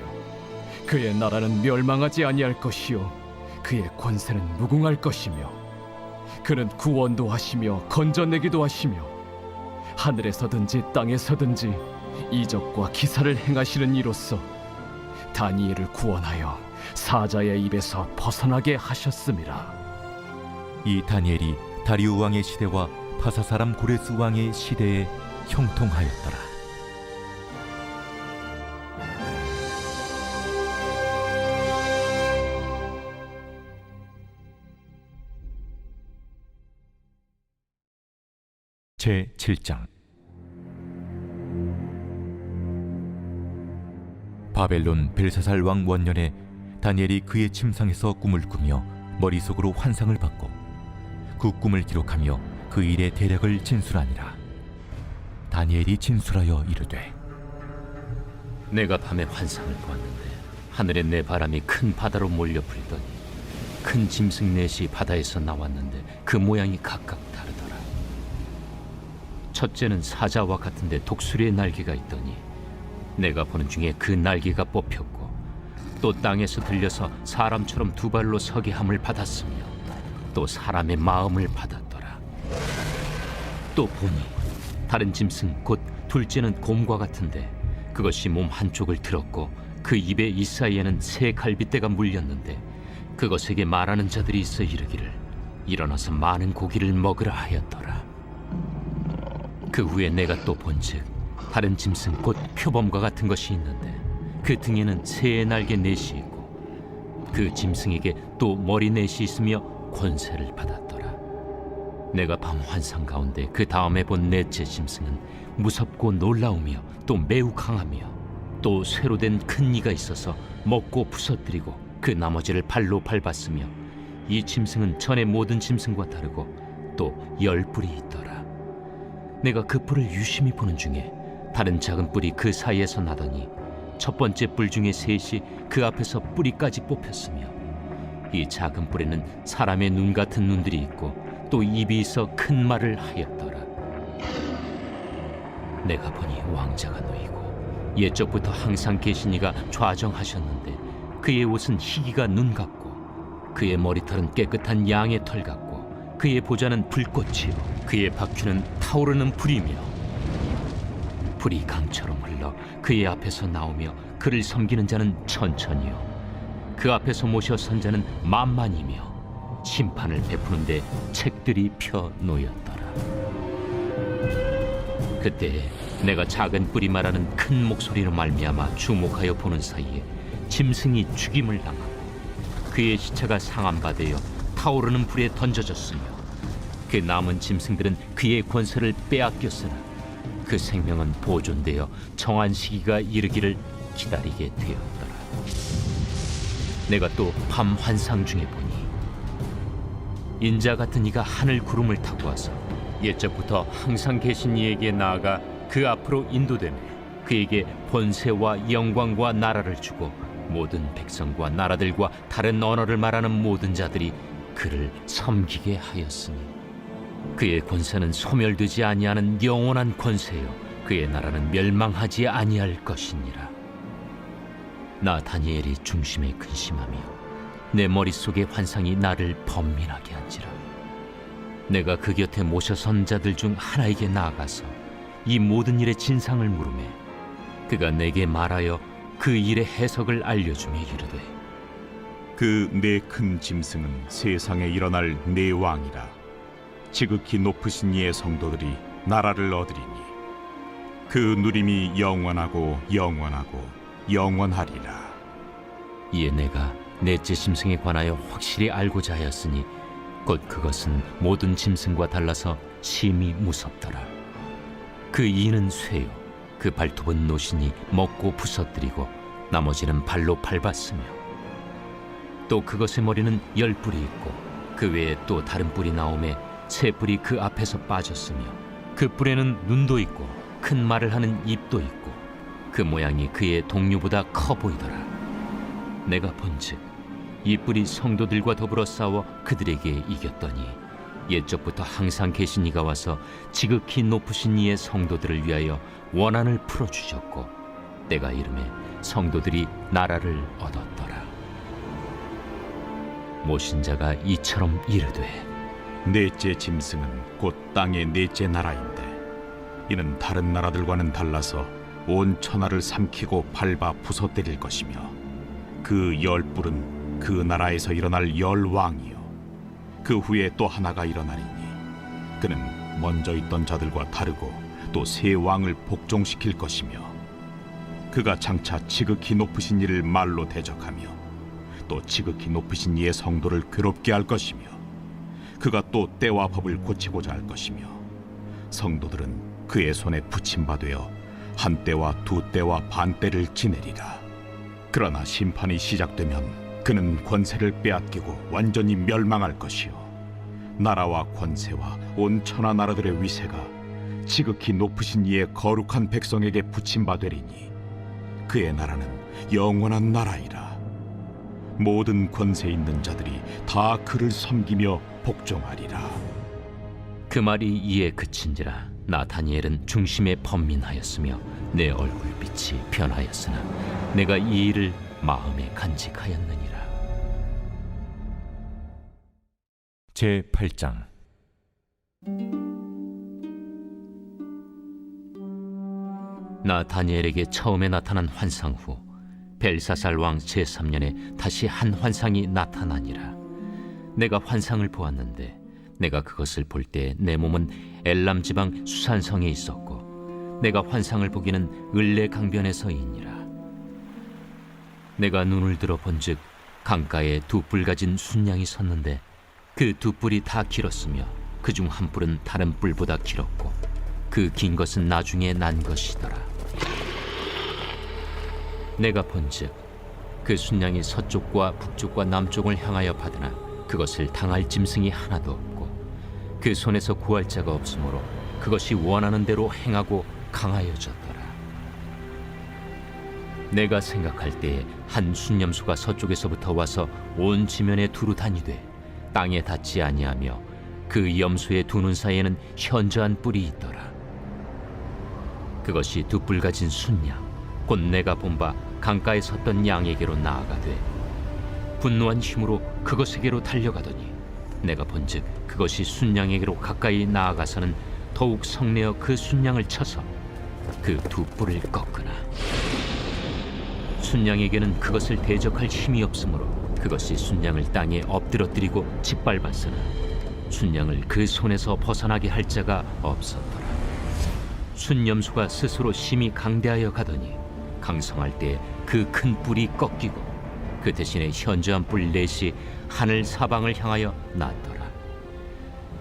그의 나라는 멸망하지 아니할 것이요 그의 권세는 무궁할 것이며 그는 구원도 하시며 건져내기도 하시며 하늘에서든지 땅에서든지 이적과 기사를 행하시는 이로써 다니엘을 구원하여 사자의 입에서 벗어나게 하셨음이라. 이 다니엘이 다리우 왕의 시대와 파사 사람 고레스 왕의 시대에 형통하였더라. 제 7장. 바벨론 벨사살 왕 원년에 다니엘이 그의 침상에서 꿈을 꾸며 머릿속으로 환상을 받고 그 꿈을 기록하며 그 일의 대략을 진술하니라. 다니엘이 진술하여 이르되 내가 밤에 환상을 보았는데 하늘에 내 바람이 큰 바다로 몰려 불더니 큰 짐승 넷이 바다에서 나왔는데 그 모양이 각각 다르더라. 첫째는 사자와 같은데 독수리의 날개가 있더니 내가 보는 중에 그 날개가 뽑혔고 또 땅에서 들려서 사람처럼 두 발로 서게 함을 받았으며 또 사람의 마음을 받았더라. 또 보니 다른 짐승 곧 둘째는 곰과 같은데 그것이 몸 한쪽을 들었고 그 입에 이 사이에는 새 갈빗대가 물렸는데 그것에게 말하는 자들이 있어 이르기를 일어나서 많은 고기를 먹으라 하였더라. 그 후에 내가 또 본즉 다른 짐승 곧 표범과 같은 것이 있는데 그 등에는 새의 날개 넷이 있고 그 짐승에게 또 머리 넷이 있으며 권세를 받았더라. 내가 밤 환상 가운데 그 다음에 본 넷째 짐승은 무섭고 놀라우며 또 매우 강하며 또 쇠로 된 큰 이가 있어서 먹고 부서뜨리고 그 나머지를 발로 밟았으며 이 짐승은 전의 모든 짐승과 다르고 또 10뿔이 있더라. 내가 그 뿔을 유심히 보는 중에 다른 작은 뿔이 그 사이에서 나더니 첫 번째 뿔 중에 셋이 그 앞에서 뿌리까지 뽑혔으며 이 작은 뿔에는 사람의 눈 같은 눈들이 있고 또 입이 있어 큰 말을 하였더라. 내가 보니 왕자가 놓이고 옛적부터 항상 계신 이가 좌정하셨는데 그의 옷은 희기가 눈 같고 그의 머리털은 깨끗한 양의 털 같고 그의 보좌는 불꽃이요 그의 바퀴는 타오르는 불이며 불이 강처럼 흘러 그의 앞에서 나오며 그를 섬기는 자는 천천히요 그 앞에서 모셔 선 자는 만만이며 심판을 베푸는데 책들이 펴 놓였더라. 그때 내가 작은 뿔이 말하는 큰 목소리로 말미암아 주목하여 보는 사이에 짐승이 죽임을 당하고 그의 시체가 상함받아 타오르는 불에 던져졌으며 그 남은 짐승들은 그의 권세를 빼앗겼으나 그 생명은 보존되어 정한 시기가 이르기를 기다리게 되었더라. 내가 또 밤 환상 중에 보니 인자 같은 이가 하늘 구름을 타고 와서 옛적부터 항상 계신 이에게 나아가 그 앞으로 인도되며 그에게 권세와 영광과 나라를 주고 모든 백성과 나라들과 다른 언어를 말하는 모든 자들이 그를 섬기게 하였으니 그의 권세는 소멸되지 아니하는 영원한 권세요 그의 나라는 멸망하지 아니할 것이니라. 나 다니엘이 중심에 근심하며 내 머릿속의 환상이 나를 번민하게 한지라. 내가 그 곁에 모셔선 자들 중 하나에게 나아가서 이 모든 일의 진상을 물으매 그가 내게 말하여 그 일의 해석을 알려주며 이르되 그 네 큰 짐승은 세상에 일어날 네 왕이라. 지극히 높으신 이의 성도들이 나라를 얻으리니 그 누림이 영원하고 영원하고 영원하리라. 이에 내가 넷째 짐승에 관하여 확실히 알고자 하였으니 곧 그것은 모든 짐승과 달라서 심히 무섭더라. 그 이는 쇠요 그 발톱은 노신이 먹고 부서뜨리고 나머지는 발로 밟았으며 또 그것의 머리는 10뿔이 있고 그 외에 또 다른 뿔이 나오매 세 뿔이 그 앞에서 빠졌으며 그 뿔에는 눈도 있고 큰 말을 하는 입도 있고 그 모양이 그의 동류보다 커 보이더라. 내가 본즉 이 뿔이 성도들과 더불어 싸워 그들에게 이겼더니 옛적부터 항상 계신 이가 와서 지극히 높으신 이의 성도들을 위하여 원한을 풀어주셨고 때가 이름에 성도들이 나라를 얻었더라. 모신 자가 이처럼 이르되 넷째 짐승은 곧 땅의 넷째 나라인데 이는 다른 나라들과는 달라서 온 천하를 삼키고 밟아 부서뜨릴 것이며 그 10뿔은 그 나라에서 일어날 10왕이요 그 후에 또 하나가 일어나리니 그는 먼저 있던 자들과 다르고 또 새 왕을 복종시킬 것이며 그가 장차 지극히 높으신 이를 말로 대적하며 또 지극히 높으신 이의 성도를 괴롭게 할 것이며 그가 또 때와 법을 고치고자 할 것이며 성도들은 그의 손에 붙임바되어 한 때와 두 때와 반 때를 지내리라. 그러나 심판이 시작되면 그는 권세를 빼앗기고 완전히 멸망할 것이요 나라와 권세와 온 천하 나라들의 위세가 지극히 높으신 이의 거룩한 백성에게 붙임바되리니 그의 나라는 영원한 나라이라. 모든 권세 있는 자들이 다 그를 섬기며 복종하리라. 그 말이 이에 그친지라. 나 다니엘은 중심에 번민하였으며 내 얼굴빛이 변하였으나 내가 이 일을 마음에 간직하였느니라. 제8장 나 다니엘에게 처음에 나타난 환상 후 벨사살 왕 제3년에 다시 한 환상이 나타나니라. 내가 환상을 보았는데 내가 그것을 볼 때 내 몸은 엘람 지방 수산성에 있었고 내가 환상을 보기는 을레 강변에서이니라. 내가 눈을 들어 본즉 강가에 두 뿔 가진 순양이 섰는데 그 두 뿔이 다 길었으며 그중 한 뿔은 다른 뿔보다 길었고 그 긴 것은 나중에 난 것이더라. 내가 본즉 그 순양이 서쪽과 북쪽과 남쪽을 향하여 받으나 그것을 당할 짐승이 하나도 없고 그 손에서 구할 자가 없으므로 그것이 원하는 대로 행하고 강하여졌더라. 내가 생각할 때에 한 순념수가 서쪽에서부터 와서 온 지면에 두루 다니되 땅에 닿지 아니하며 그 염소의 두 눈 사이에는 현저한 뿔이 있더라. 그것이 두 뿔 가진 순양 곧 내가 본 바 강가에 섰던 양에게로 나아가되 분노한 힘으로 그것에게로 달려가더니 내가 본즉 그것이 순양에게로 가까이 나아가서는 더욱 성내어 그 순양을 쳐서 그 두 뿔을 꺾으나 순양에게는 그것을 대적할 힘이 없으므로 그것이 순양을 땅에 엎드러뜨리고 짓밟았으나 순양을 그 손에서 벗어나게 할 자가 없었더라. 순염수가 스스로 심히 강대하여 가더니 강성할 때 그 큰 뿔이 꺾이고 그 대신에 현저한 뿔 넷이 하늘 사방을 향하여 났더라.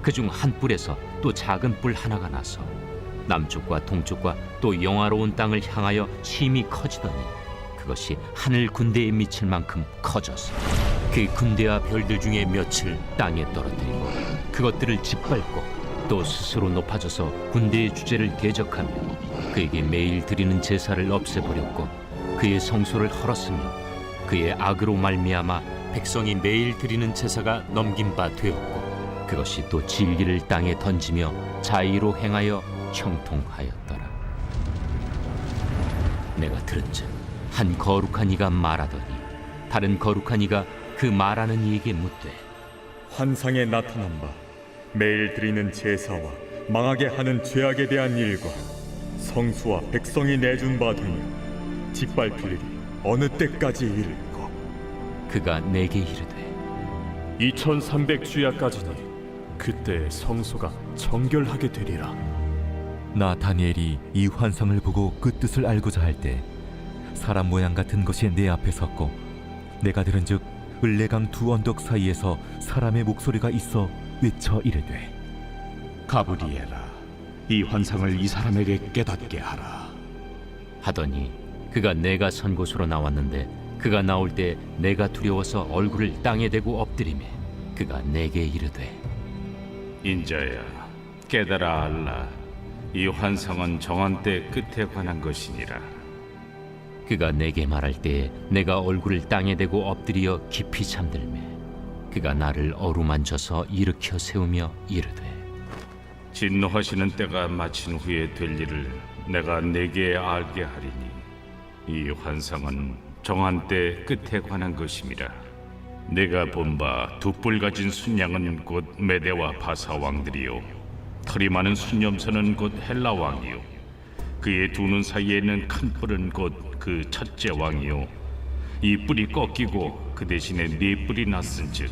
그중 한 뿔에서 또 작은 뿔 하나가 나서 남쪽과 동쪽과 또 영화로운 땅을 향하여 심히 커지더니 그것이 하늘 군대에 미칠 만큼 커졌어. 그 군대와 별들 중에 몇을 땅에 떨어뜨리고 그것들을 짓밟고 또 스스로 높아져서 군대의 주제를 대적하며 그에게 매일 드리는 제사를 없애버렸고 그의 성소를 헐었으며 그의 악으로 말미암아 백성이 매일 드리는 제사가 넘긴 바 되었고 그것이 또 질기를 땅에 던지며 자의로 행하여 형통하였더라. 내가 들은즉 한 거룩한 이가 말하더니 다른 거룩한 이가 그 말하는 이에게 묻되 환상에 나타난 바 매일 드리는 제사와 망하게 하는 죄악에 대한 일과 성수와 백성이 내준 바 되며 짓밟힐 일이 어느 때까지 이를까? 그가 내게 이르되 2300주야까지니 그때 성소가 정결하게 되리라. 나 다니엘이 이 환상을 보고 그 뜻을 알고자 할 때 사람 모양 같은 것이 내 앞에 섰고 내가 들은즉 을레강 두 언덕 사이에서 사람의 목소리가 있어 외쳐 이르되 가브리엘아, 이 환상을 이 사람에게 깨닫게 하라. 하더니 그가 내가 선 곳으로 나왔는데 그가 나올 때 내가 두려워서 얼굴을 땅에 대고 엎드리매 그가 내게 이르되 인자야, 깨달아 알라. 이 환상은 정한 때 끝에 관한 것이니라. 그가 내게 말할 때에 내가 얼굴을 땅에 대고 엎드려 깊이 잠들매 그가 나를 어루만져서 일으켜 세우며 이르되 진노하시는 때가 마친 후에 될 일을 내가 내게 알게 하리니 이 환상은 정한 때 끝에 관한 것임이라. 내가 본 바 두 뿔 가진 순양은 곧 메대와 바사 왕들이요 털이 많은 순염소는 곧 헬라 왕이요 그의 두 눈 사이에 있는 큰 뿔은 곧 그 첫째 왕이요 이 뿔이 꺾이고 그 대신에 네 뿔이 났은즉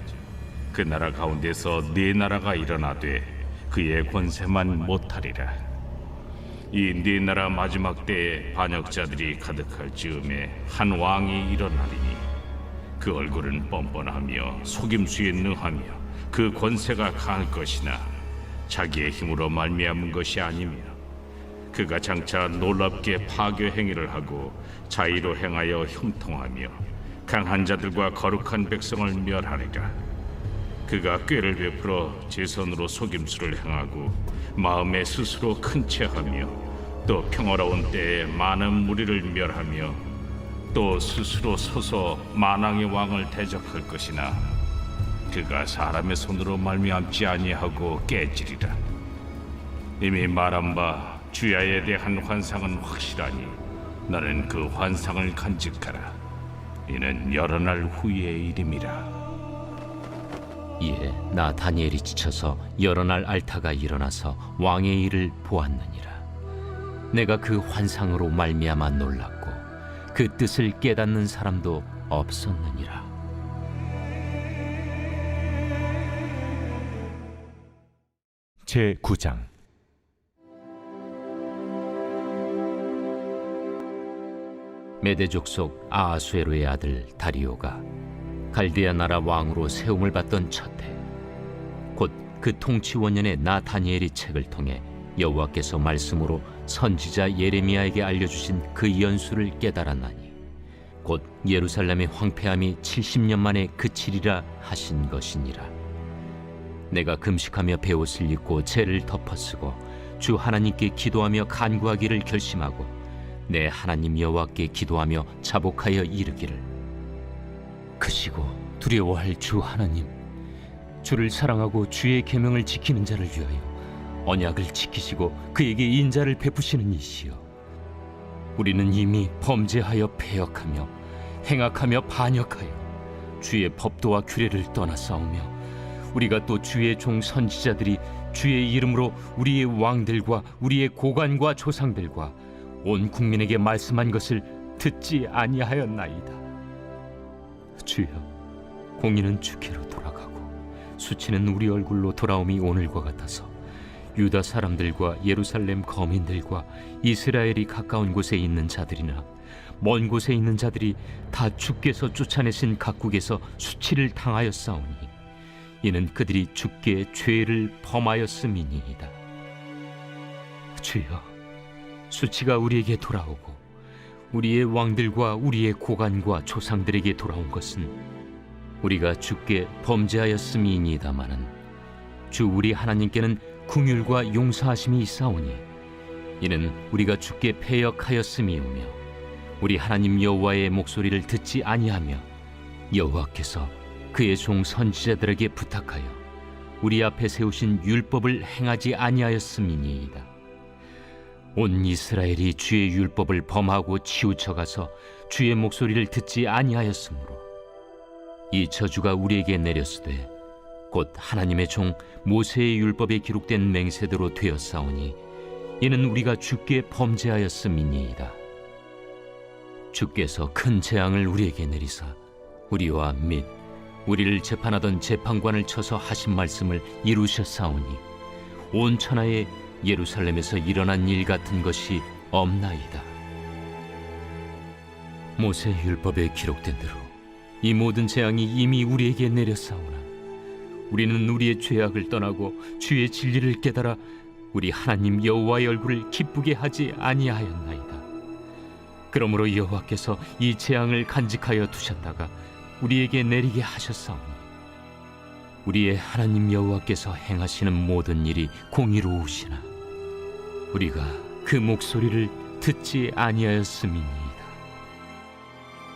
그 나라 가운데서 네 나라가 일어나되 그의 권세만 못하리라. 이 네 나라 마지막 때에 반역자들이 가득할 즈음에 한 왕이 일어나리니 그 얼굴은 뻔뻔하며 속임수에 능하며 그 권세가 강할 것이나 자기의 힘으로 말미암은 것이 아니며 그가 장차 놀랍게 파괴 행위를 하고 자의로 행하여 형통하며 강한 자들과 거룩한 백성을 멸하리라. 그가 꾀를 베풀어 제 손으로 속임수를 행하고 마음에 스스로 큰 체하며 또 평화로운 때에 많은 무리를 멸하며 또 스스로 서서 만왕의 왕을 대적할 것이나 그가 사람의 손으로 말미암지 아니하고 깨지리라. 이미 말한 바 주야에 대한 환상은 확실하니 나는 그 환상을 간직하라. 이는 여러 날 후의 일임이라. 이에 나 다니엘이 지쳐서 여러 날 앓다가 일어나서 왕의 일을 보았느니라. 내가 그 환상으로 말미암아 놀랐고 그 뜻을 깨닫는 사람도 없었느니라. 제9장 메대 족속 아하수에로의 아들 다리오가 갈대아 나라 왕으로 세움을 받던 첫 해, 곧 그 통치 원년에 나 다니엘이 책을 통해 여호와께서 말씀으로 선지자 예레미야에게 알려주신 그 연수를 깨달았나니 곧 예루살렘의 황폐함이 70년 만에 그치리라 하신 것이니라. 내가 금식하며 베옷을 입고 죄를 덮어쓰고 주 하나님께 기도하며 간구하기를 결심하고 내 하나님 여호와께 기도하며 자복하여 이르기를 크시고 두려워할 주 하나님, 주를 사랑하고 주의 계명을 지키는 자를 위하여 언약을 지키시고 그에게 인자를 베푸시는 이시여, 우리는 이미 범죄하여 패역하며 행악하며 반역하여 주의 법도와 규례를 떠나 싸우며 우리가 또 주의 종 선지자들이 주의 이름으로 우리의 왕들과 우리의 고관과 조상들과 온 국민에게 말씀한 것을 듣지 아니하였나이다. 주여, 공의는 주께로 돌아가고 수치는 우리 얼굴로 돌아옴이 오늘과 같아서 유다 사람들과 예루살렘 거민들과 이스라엘이 가까운 곳에 있는 자들이나 먼 곳에 있는 자들이 다 주께서 쫓아내신 각국에서 수치를 당하였사오니 이는 그들이 주께 죄를 범하였음이니이다. 주여, 수치가 우리에게 돌아오고 우리의 왕들과 우리의 고관과 조상들에게 돌아온 것은 우리가 주께 범죄하였음이니이다마는 주 우리 하나님께는 긍휼과 용서하심이 있사오니 이는 우리가 주께 패역하였음이오며 우리 하나님 여호와의 목소리를 듣지 아니하며 여호와께서 그의 종 선지자들에게 부탁하여 우리 앞에 세우신 율법을 행하지 아니하였음이니이다. 온 이스라엘이 주의 율법을 범하고 치우쳐가서 주의 목소리를 듣지 아니하였으므로 이 저주가 우리에게 내렸으되 곧 하나님의 종 모세의 율법에 기록된 맹세대로 되었사오니 이는 우리가 주께 범죄하였음이니이다. 주께서 큰 재앙을 우리에게 내리사 우리와 및 우리를 재판하던 재판관을 쳐서 하신 말씀을 이루셨사오니 온 천하에 예루살렘에서 일어난 일 같은 것이 없나이다. 모세 율법에 기록된 대로 이 모든 재앙이 이미 우리에게 내렸사오나 우리는 우리의 죄악을 떠나고 주의 진리를 깨달아 우리 하나님 여호와의 얼굴을 기쁘게 하지 아니하였나이다. 그러므로 여호와께서 이 재앙을 간직하여 두셨다가 우리에게 내리게 하셨사오니 우리의 하나님 여호와께서 행하시는 모든 일이 공의로우시나 우리가 그 목소리를 듣지 아니하였음이니이다.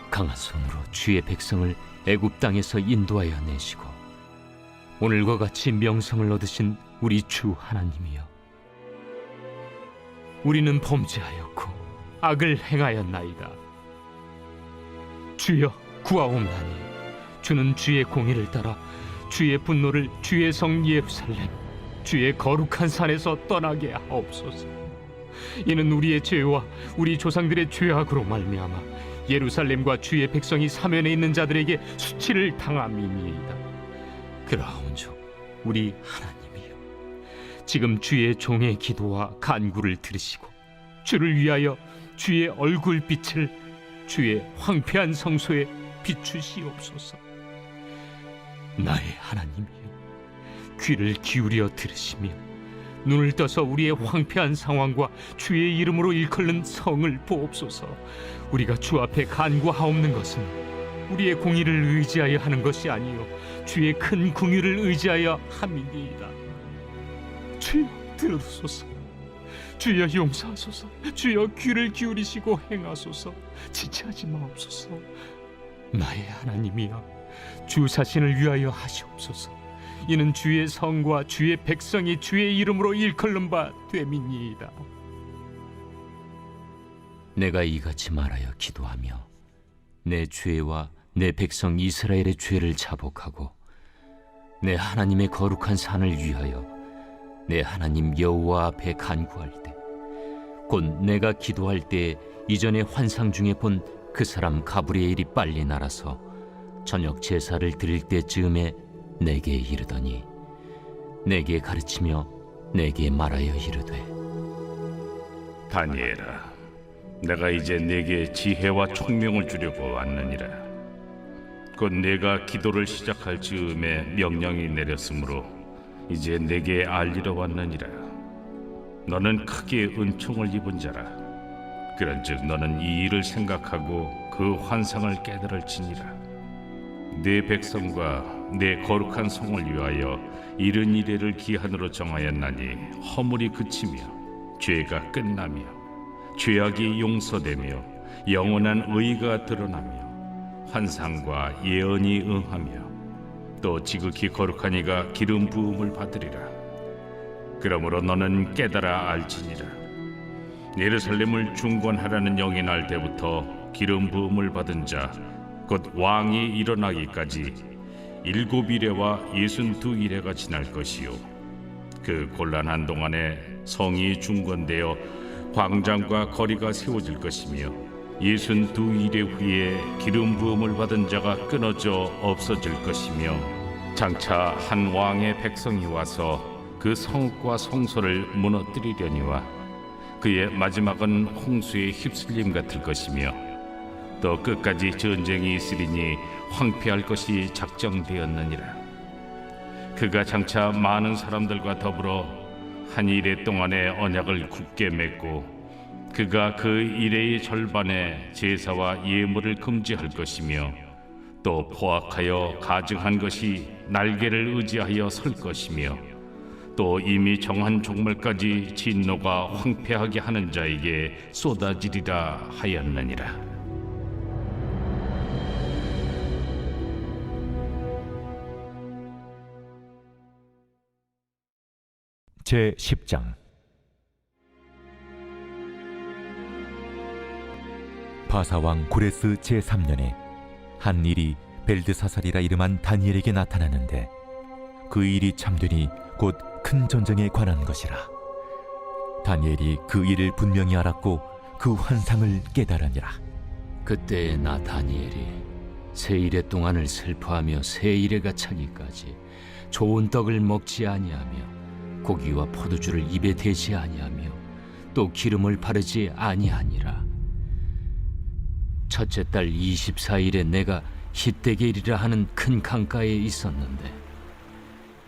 강한 손으로 주의 백성을 애굽 땅에서 인도하여 내시고 오늘과 같이 명성을 얻으신 우리 주 하나님이여, 우리는 범죄하였고 악을 행하였나이다. 주여 구하옵나니 주는 주의 공의를 따라 주의 분노를 주의 성 예루살렘 주의 거룩한 산에서 떠나게 하옵소서. 이는 우리의 죄와 우리 조상들의 죄악으로 말미암아 예루살렘과 주의 백성이 사면에 있는 자들에게 수치를 당함이니이다. 그러온즉 우리 하나님이여, 지금 주의 종의 기도와 간구를 들으시고 주를 위하여 주의 얼굴빛을 주의 황폐한 성소에 비추시옵소서. 나의 하나님이여, 귀를 기울여 들으시며 눈을 떠서 우리의 황폐한 상황과 주의 이름으로 일컬는 성을 보옵소서. 우리가 주 앞에 간구하옵는 것은 우리의 공의를 의지하여 하는 것이 아니요 주의 큰 긍휼을 의지하여 함이니이다. 주여 들으소서. 주여 용서하소서. 주여 귀를 기울이시고 행하소서. 지체하지 마옵소서. 나의 하나님이여, 주 자신을 위하여 하시옵소서. 이는 주의 성과 주의 백성이 주의 이름으로 일컬는 바 됨이니이다. 내가 이같이 말하여 기도하며 내 죄와 내 백성 이스라엘의 죄를 자복하고 내 하나님의 거룩한 산을 위하여 내 하나님 여호와 앞에 간구할 때, 곧 내가 기도할 때 이전에 환상 중에 본 그 사람 가브리엘이 빨리 날아서 저녁 제사를 드릴 때쯤에 내게 이르더니 내게 가르치며 내게 말하여 이르되, 다니엘아, 내가 이제 내게 지혜와 총명을 주려고 왔느니라. 곧 내가 기도를 시작할 즈음에 명령이 내렸으므로 이제 내게 알리러 왔느니라. 너는 크게 은총을 입은 자라. 그런즉 너는 이 일을 생각하고 그 환상을 깨달을지니라. 내 백성과 내 거룩한 성을 위하여 이른 이래를 기한으로 정하였나니 허물이 그치며 죄가 끝나며 죄악이 용서되며 영원한 의가 드러나며 환상과 예언이 응하며 또 지극히 거룩한 이가 기름 부음을 받으리라. 그러므로 너는 깨달아 알지니라. 예루살렘을 중건하라는 영이 날 때부터 기름 부음을 받은 자 곧 왕이 일어나기까지 7이레와 62이레가 지날 것이요, 그 곤란한 동안에 성이 중건되어 광장과 거리가 세워질 것이며 62이레 후에 기름 부음을 받은 자가 끊어져 없어질 것이며, 장차 한 왕의 백성이 와서 그 성과 성소를 무너뜨리려니와 그의 마지막은 홍수에 휩쓸림 같을 것이며, 또 끝까지 전쟁이 있으리니 황폐할 것이 작정되었느니라. 그가 장차 많은 사람들과 더불어 한 이레 동안의 언약을 굳게 맺고 그가 그 이레의 절반에 제사와 예물을 금지할 것이며, 또 포악하여 가증한 것이 날개를 의지하여 설 것이며, 또 이미 정한 종말까지 진노가 황폐하게 하는 자에게 쏟아지리라 하였느니라. 제10장 바사왕 고레스 제3년에 한 일이 벨드사살이라 이름한 다니엘에게 나타나는데 그 일이 참되니 곧 큰 전쟁에 관한 것이라. 다니엘이 그 일을 분명히 알았고 그 환상을 깨달으니라. 그때 나 다니엘이 세 일의 동안을 슬퍼하며 세 일에가 차기까지 좋은 떡을 먹지 아니하며 고기와 포도주를 입에 대지 아니하며 또 기름을 바르지 아니하니라. 첫째 달 24일에 내가 hit대겔이라 하는 큰 강가에 있었는데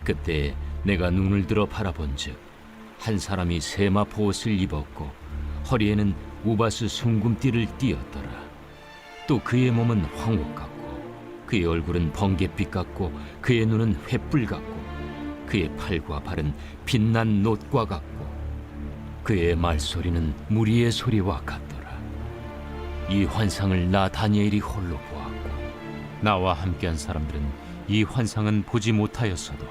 그때 내가 눈을 들어 바라본즉 한 사람이 세마포 옷을 입었고 허리에는 우바스 숭금띠를 띠었더라. 또 그의 몸은 황옥 같고 그의 얼굴은 번갯빛 같고 그의 눈은 횃불 같고 그의 팔과 발은 빛난 놋과 같고 그의 말소리는 무리의 소리와 같더라. 이 환상을 나 다니엘이 홀로 보았고 나와 함께한 사람들은 이 환상은 보지 못하였어도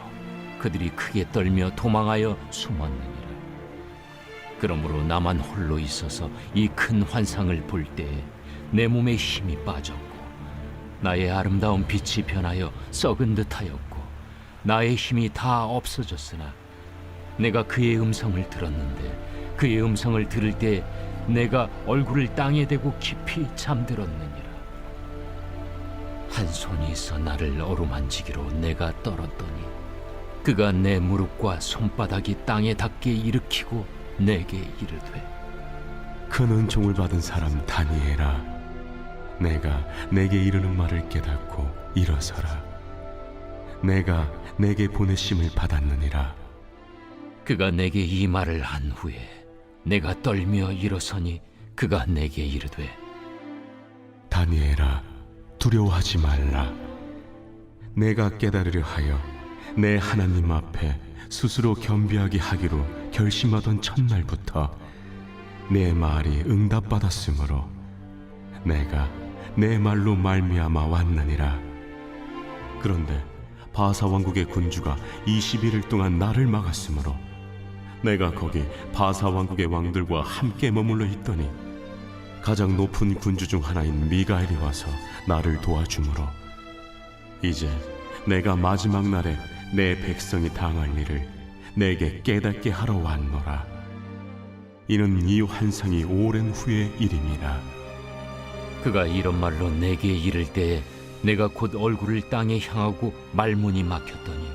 그들이 크게 떨며 도망하여 숨었느니라. 그러므로 나만 홀로 있어서 이 큰 환상을 볼 때에 내 몸에 힘이 빠졌고 나의 아름다운 빛이 변하여 썩은 듯하였고 나의 힘이 다 없어졌으나 내가 그의 음성을 들었는데 그의 음성을 들을 때 내가 얼굴을 땅에 대고 깊이 잠들었느니라. 한 손이 있어 나를 어루만지기로 내가 떨었더니 그가 내 무릎과 손바닥이 땅에 닿게 일으키고 내게 이르되 큰 은총을 받은 사람 다니엘아, 내가 내게 이르는 말을 깨닫고 일어서라. 내가 내게 보내심을 받았느니라. 그가 내게 이 말을 한 후에 내가 떨며 일어서니 그가 내게 이르되 다니엘아, 두려워하지 말라. 내가 깨달으려 하여 내 하나님 앞에 스스로 겸비하게 하기로 결심하던 첫날부터 내 말이 응답받았으므로 내가 내 말로 말미암아 왔느니라. 그런데 바사 왕국의 군주가 21일 동안 나를 막았으므로 내가 거기 바사 왕국의 왕들과 함께 머물러 있더니 가장 높은 군주 중 하나인 미가엘이 와서 나를 도와주므로 이제 내가 마지막 날에 내 백성이 당할 일을 내게 깨닫게 하러 왔노라. 이는 이 환상이 오랜 후의 일입니다. 그가 이런 말로 내게 이를 때에 내가 곧 얼굴을 땅에 향하고 말문이 막혔더니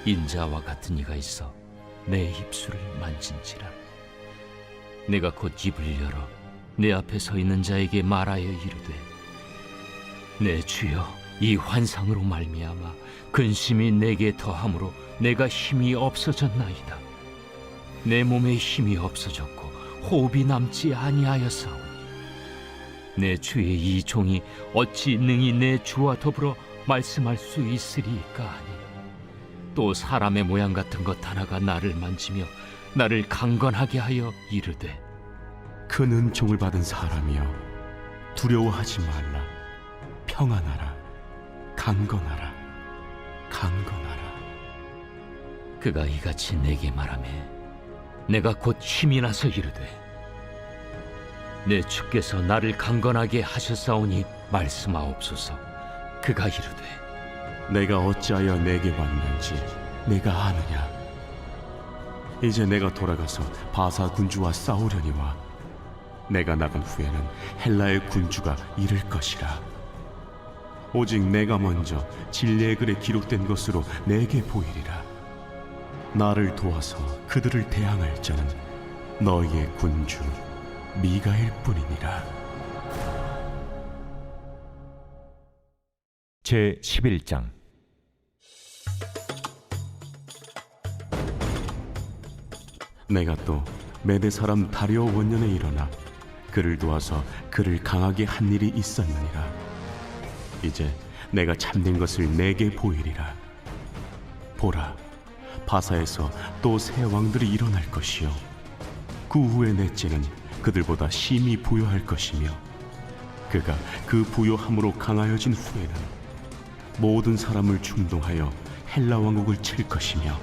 인자와 같은 이가 있어 내 입술을 만진지라. 내가 곧 입을 열어 내 앞에 서 있는 자에게 말하여 이르되 내 주여, 이 환상으로 말미암아 근심이 내게 더함으로 내가 힘이 없어졌나이다. 내 몸에 힘이 없어졌고 호흡이 남지 아니하였사오니 내 주의 이 종이 어찌 능히 내 주와 더불어 말씀할 수 있으리까 하니 또 사람의 모양 같은 것 하나가 나를 만지며 나를 강건하게 하여 이르되 큰 은총을 받은 사람이여, 두려워하지 말라. 평안하라. 강건하라. 강건하라. 그가 이같이 내게 말하매 내가 곧 힘이 나서 이르되 내 주께서 나를 강건하게 하셨사오니 말씀하옵소서. 그가 이르되 내가 어찌하여 내게 왔는지 내가 아느냐. 이제 내가 돌아가서 바사 군주와 싸우려니와 내가 나간 후에는 헬라의 군주가 이를 것이라. 오직 내가 먼저 진리의 글에 기록된 것으로 내게 보이리라. 나를 도와서 그들을 대항할 자는 너희의 군주 미가엘 뿐이니라. 제11장 내가 또 메대 사람 다리오 원년에 일어나 그를 도와서 그를 강하게 한 일이 있었느니라. 이제 내가 참된 것을 내게 보이리라. 보라, 바사에서 또 새 왕들이 일어날 것이요 그 후에 넷째는 그들보다 심히 부요할 것이며 그가 그 부요함으로 강하여진 후에는 모든 사람을 충동하여 헬라 왕국을 칠 것이며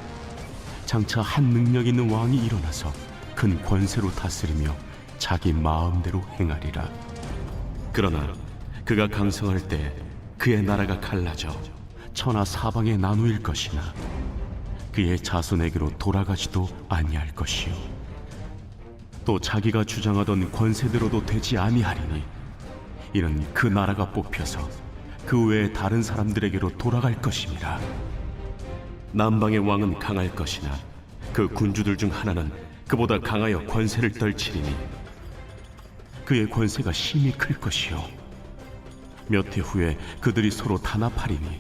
장차 한 능력 있는 왕이 일어나서 큰 권세로 다스리며 자기 마음대로 행하리라. 그러나 그가 강성할 때 그의 나라가 갈라져 천하 사방에 나누일 것이나 그의 자손에게로 돌아가지도 아니할 것이요 또 자기가 주장하던 권세대로도 되지 아니하리니 이는 그 나라가 뽑혀서 그 외에 다른 사람들에게로 돌아갈 것임이라. 남방의 왕은 강할 것이나 그 군주들 중 하나는 그보다 강하여 권세를 떨치리니 그의 권세가 심히 클 것이요 몇 해 후에 그들이 서로 단합하리니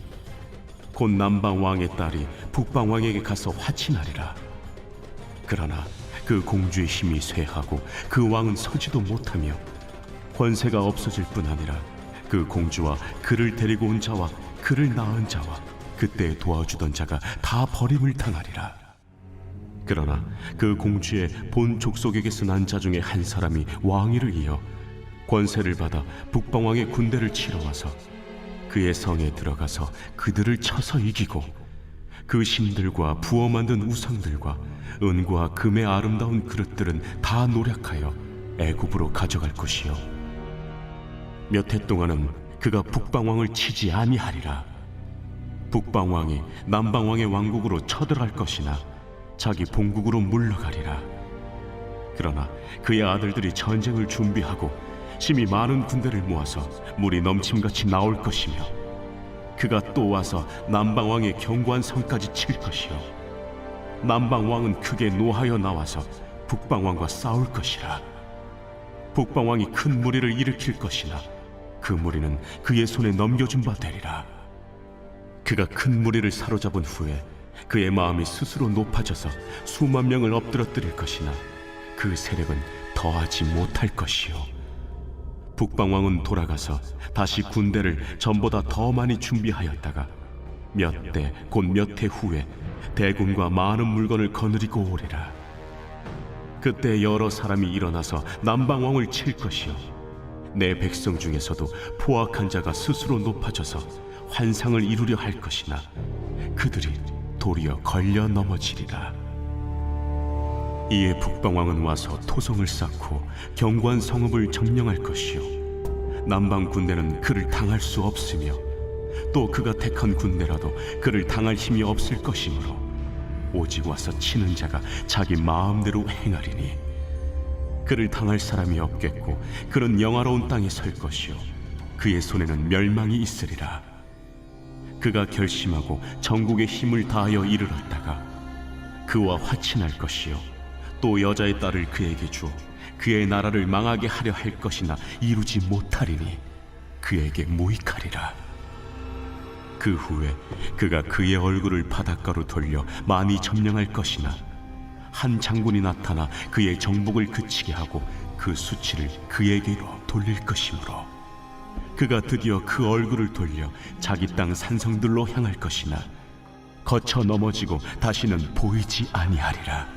곧 남방 왕의 딸이 북방 왕에게 가서 화친하리라. 그러나 그 공주의 힘이 쇠하고 그 왕은 서지도 못하며 권세가 없어질 뿐 아니라 그 공주와 그를 데리고 온 자와 그를 낳은 자와 그때 도와주던 자가 다 버림을 당하리라. 그러나 그 공주의 본 족속에게서 난 자 중에 한 사람이 왕위를 이어 권세를 받아 북방왕의 군대를 치러 와서 그의 성에 들어가서 그들을 쳐서 이기고 그 신들과 부어 만든 우상들과 은과 금의 아름다운 그릇들은 다 노략하여 애굽으로 가져갈 것이요 몇 해 동안은 그가 북방왕을 치지 아니하리라. 북방왕이 남방왕의 왕국으로 쳐들어갈 것이나 자기 본국으로 물러가리라. 그러나 그의 아들들이 전쟁을 준비하고 심히 많은 군대를 모아서 물이 넘침같이 나올 것이며 그가 또 와서 남방왕의 견고한 성까지 칠 것이요 남방왕은 크게 노하여 나와서 북방왕과 싸울 것이라. 북방왕이 큰 무리를 일으킬 것이나 그 무리는 그의 손에 넘겨준 바 되리라. 그가 큰 무리를 사로잡은 후에 그의 마음이 스스로 높아져서 수만 명을 엎드러뜨릴 것이나 그 세력은 더하지 못할 것이요 북방왕은 돌아가서 다시 군대를 전보다 더 많이 준비하였다가 몇 대 곧 몇 해 후에 대군과 많은 물건을 거느리고 오리라. 그때 여러 사람이 일어나서 남방왕을 칠 것이요 내 백성 중에서도 포악한 자가 스스로 높아져서 환상을 이루려 할 것이나 그들이 도리어 걸려 넘어지리라. 이에 북방왕은 와서 토성을 쌓고 견고한 성읍을 점령할 것이요 남방 군대는 그를 당할 수 없으며 또 그가 택한 군대라도 그를 당할 힘이 없을 것이므로 오직 와서 치는 자가 자기 마음대로 행하리니 그를 당할 사람이 없겠고 그는 영화로운 땅에 설 것이요 그의 손에는 멸망이 있으리라. 그가 결심하고 전국의 힘을 다하여 이르렀다가 그와 화친할 것이요 또 여자의 딸을 그에게 주어 그의 나라를 망하게 하려 할 것이나 이루지 못하리니 그에게 무익하리라. 그 후에 그가 그의 얼굴을 바닷가로 돌려 많이 점령할 것이나 한 장군이 나타나 그의 정복을 그치게 하고 그 수치를 그에게로 돌릴 것이므로 그가 드디어 그 얼굴을 돌려 자기 땅 산성들로 향할 것이나 거쳐 넘어지고 다시는 보이지 아니하리라.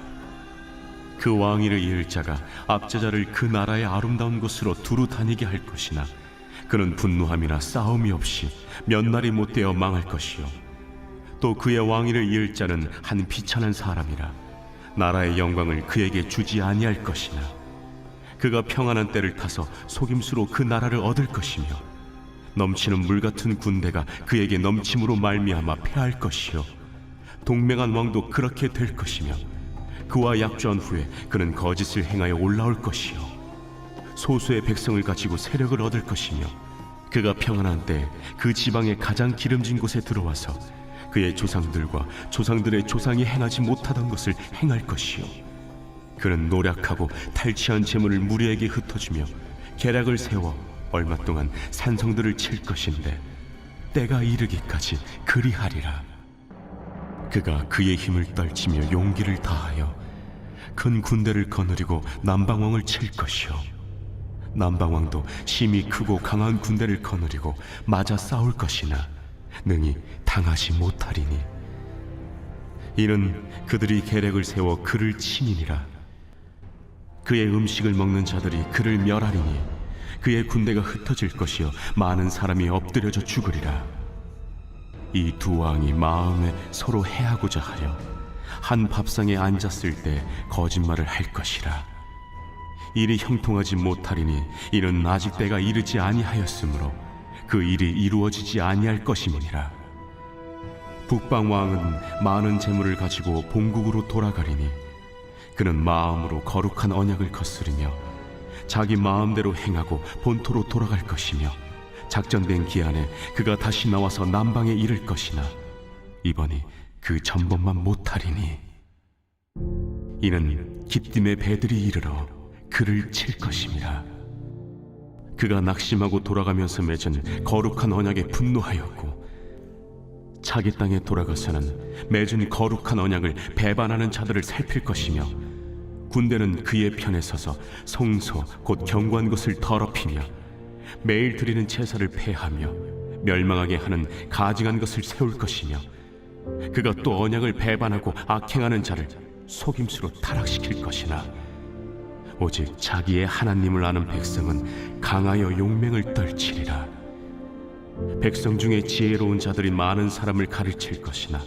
그 왕위를 이을 자가 압제자를 그 나라의 아름다운 곳으로 두루 다니게 할 것이나 그는 분노함이나 싸움이 없이 몇 날이 못되어 망할 것이요 또 그의 왕위를 이을 자는 한 비천한 사람이라 나라의 영광을 그에게 주지 아니할 것이나 그가 평안한 때를 타서 속임수로 그 나라를 얻을 것이며 넘치는 물 같은 군대가 그에게 넘침으로 말미암아 패할 것이요 동맹한 왕도 그렇게 될 것이며 그와 약조한 후에 그는 거짓을 행하여 올라올 것이요 소수의 백성을 가지고 세력을 얻을 것이며 그가 평안한 때 그 지방의 가장 기름진 곳에 들어와서 그의 조상들과 조상들의 조상이 행하지 못하던 것을 행할 것이요 그는 노략하고 탈취한 재물을 무리에게 흩어주며 계략을 세워 얼마 동안 산성들을 칠 것인데 때가 이르기까지 그리하리라. 그가 그의 힘을 떨치며 용기를 다하여 큰 군대를 거느리고 남방왕을 칠 것이요 남방왕도 심히 크고 강한 군대를 거느리고 맞아 싸울 것이나 능히 당하지 못하리니 이는 그들이 계략을 세워 그를 치니니라. 그의 음식을 먹는 자들이 그를 멸하리니 그의 군대가 흩어질 것이요 많은 사람이 엎드려져 죽으리라. 이 두 왕이 마음에 서로 해하고자 하려 한 밥상에 앉았을 때 거짓말을 할 것이라. 일이 형통하지 못하리니 이는 아직 때가 이르지 아니하였으므로 그 일이 이루어지지 아니할 것임이니라. 북방 왕은 많은 재물을 가지고 본국으로 돌아가리니 그는 마음으로 거룩한 언약을 거스르며 자기 마음대로 행하고 본토로 돌아갈 것이며 작정된 기한에 그가 다시 나와서 남방에 이를 것이나 이번이 그 전번만 못하리니 이는 기띔의 배들이 이르러 그를 칠 것임이라. 그가 낙심하고 돌아가면서 맺은 거룩한 언약에 분노하였고 자기 땅에 돌아가서는 맺은 거룩한 언약을 배반하는 자들을 살필 것이며 군대는 그의 편에 서서 성소 곧 경고한 것을 더럽히며 매일 드리는 제사를 폐하며 멸망하게 하는 가증한 것을 세울 것이며 그가 또 언약을 배반하고 악행하는 자를 속임수로 타락시킬 것이나 오직 자기의 하나님을 아는 백성은 강하여 용맹을 떨치리라. 백성 중에 지혜로운 자들이 많은 사람을 가르칠 것이나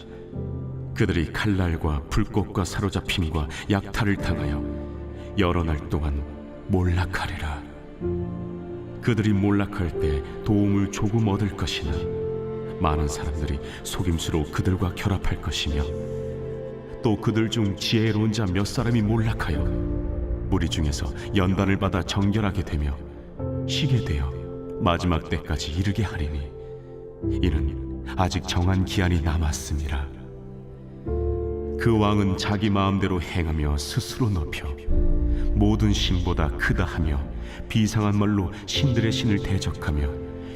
그들이 칼날과 불꽃과 사로잡힘과 약탈을 당하여 여러 날 동안 몰락하리라. 그들이 몰락할 때 도움을 조금 얻을 것이나 많은 사람들이 속임수로 그들과 결합할 것이며 또 그들 중 지혜로운 자 몇 사람이 몰락하여 무리 중에서 연단을 받아 정결하게 되며 쉬게 되어 마지막 때까지 이르게 하리니 이는 아직 정한 기한이 남았음이라. 그 왕은 자기 마음대로 행하며 스스로 높여 모든 신보다 크다 하며 비상한 말로 신들의 신을 대적하며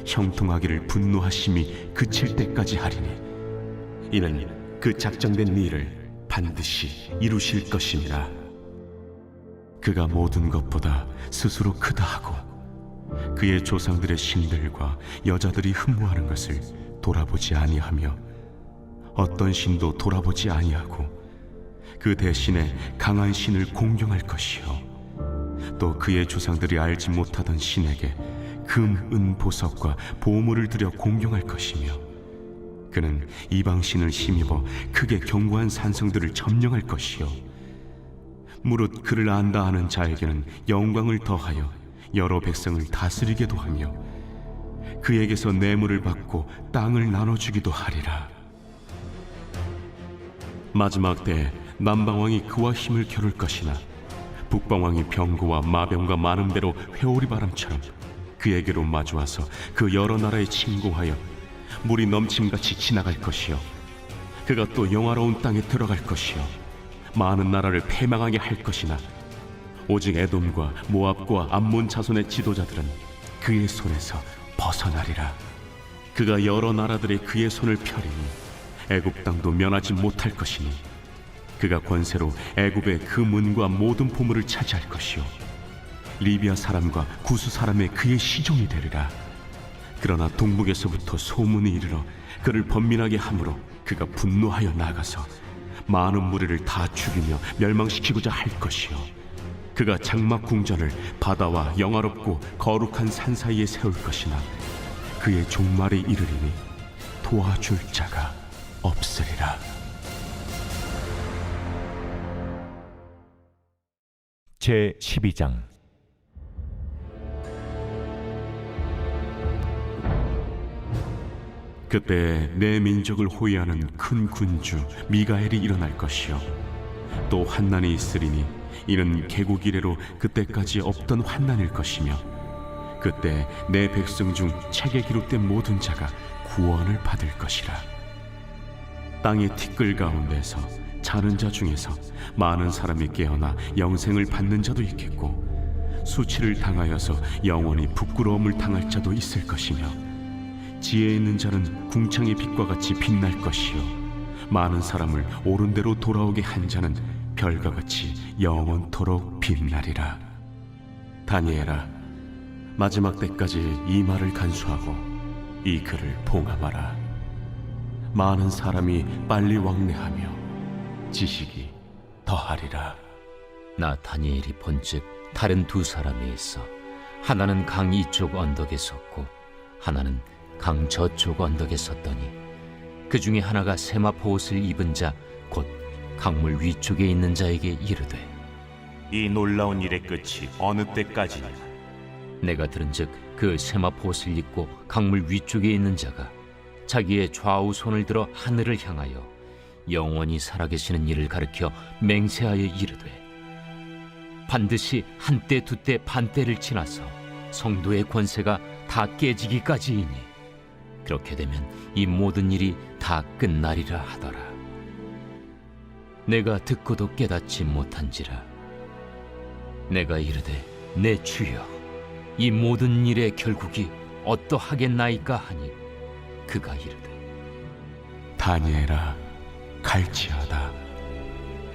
형통하기를 분노하심이 그칠 때까지 하리니 이는 그 작정된 일을 반드시 이루실 것임이라. 그가 모든 것보다 스스로 크다 하고 그의 조상들의 신들과 여자들이 흠모하는 것을 돌아보지 아니하며 어떤 신도 돌아보지 아니하고 그 대신에 강한 신을 공경할 것이요 또 그의 조상들이 알지 못하던 신에게 금, 은, 보석과 보물을 들여 공경할 것이며 그는 이방 신을 힘입어 크게 견고한 산성들을 점령할 것이요 무릇 그를 안다 하는 자에게는 영광을 더하여 여러 백성을 다스리게도 하며 그에게서 뇌물을 받고 땅을 나눠주기도 하리라. 마지막 때에 남방왕이 그와 힘을 겨룰 것이나 북방왕이 병거와 마병과 많은 배로 회오리 바람처럼 그에게로 마주와서 그 여러 나라에 침공하여 물이 넘침같이 지나갈 것이요 그가 또 영화로운 땅에 들어갈 것이요 많은 나라를 패망하게 할 것이나 오직 에돔과 모압과 암몬 자손의 지도자들은 그의 손에서 벗어나리라. 그가 여러 나라들의 그의 손을 펴리니 애굽 땅도 면하지 못할 것이니 그가 권세로 애굽의 그 문과 모든 보물을 차지할 것이요 리비아 사람과 구스 사람의 그의 시종이 되리라. 그러나 동북에서부터 소문이 이르러 그를 번민하게 함으로 그가 분노하여 나가서 많은 무리를 다 죽이며 멸망시키고자 할 것이요 그가 장막 궁전을 바다와 영화롭고 거룩한 산 사이에 세울 것이나 그의 종말에 이르리니 도와줄 자가 없으리라. 제 12장. 그때 내 민족을 호위하는 큰 군주 미가엘이 일어날 것이요 또 환난이 있으리니 이는 개국 이래로 그때까지 없던 환난일 것이며 그때 내 백성 중 책에 기록된 모든 자가 구원을 받을 것이라. 땅의 티끌 가운데서 자는 자 중에서 많은 사람이 깨어나 영생을 받는 자도 있겠고 수치를 당하여서 영원히 부끄러움을 당할 자도 있을 것이며 지혜 있는 자는 궁창의 빛과 같이 빛날 것이요 많은 사람을 옳은 대로 돌아오게 한 자는 별과 같이 영원토록 빛나리라. 다니엘아, 마지막 때까지 이 말을 간수하고 이 글을 봉함하라. 많은 사람이 빨리 왕래하며 지식이 더하리라. 나 다니엘이 본즉 다른 두 사람이 있어 하나는 강 이쪽 언덕에 섰고 하나는 강 저쪽 언덕에 섰더니 그 중에 하나가 세마포 옷을 입은 자 곧 강물 위쪽에 있는 자에게 이르되 이 놀라운 일의 끝이 어느 때까지냐? 내가 들은즉 그 세마포 옷을 입고 강물 위쪽에 있는 자가 자기의 좌우 손을 들어 하늘을 향하여 영원히 살아계시는 이를 가리켜 맹세하여 이르되 반드시 한때 두때 반때를 지나서 성도의 권세가 다 깨지기까지이니 그렇게 되면 이 모든 일이 다 끝나리라 하더라. 내가 듣고도 깨닫지 못한지라. 내가 이르되 내 주여 이 모든 일의 결국이 어떠하겠나이까 하니 그가 이르되 다니엘아, 갈지어다.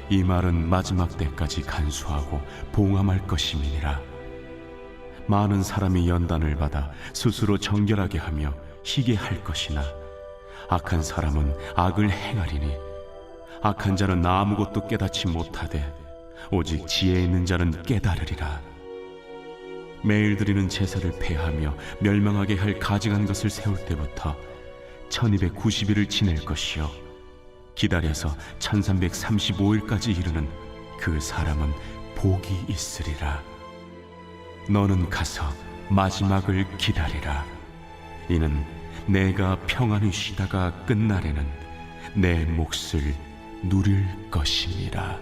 이 말은 마지막 때까지 간수하고 봉함할 것임이니라. 많은 사람이 연단을 받아 스스로 정결하게 하며 희게 할 것이나 악한 사람은 악을 행하리니 악한 자는 아무것도 깨닫지 못하되 오직 지혜 있는 자는 깨달으리라. 매일 드리는 제사를 폐하며 멸망하게 할 가증한 것을 세울 때부터 1290일을 지낼 것이요 기다려서 1335일까지 이르는 그 사람은 복이 있으리라. 너는 가서 마지막을 기다리라. 이는 내가 평안히 쉬다가 끝날에는 내 몫을 누릴 것임이라.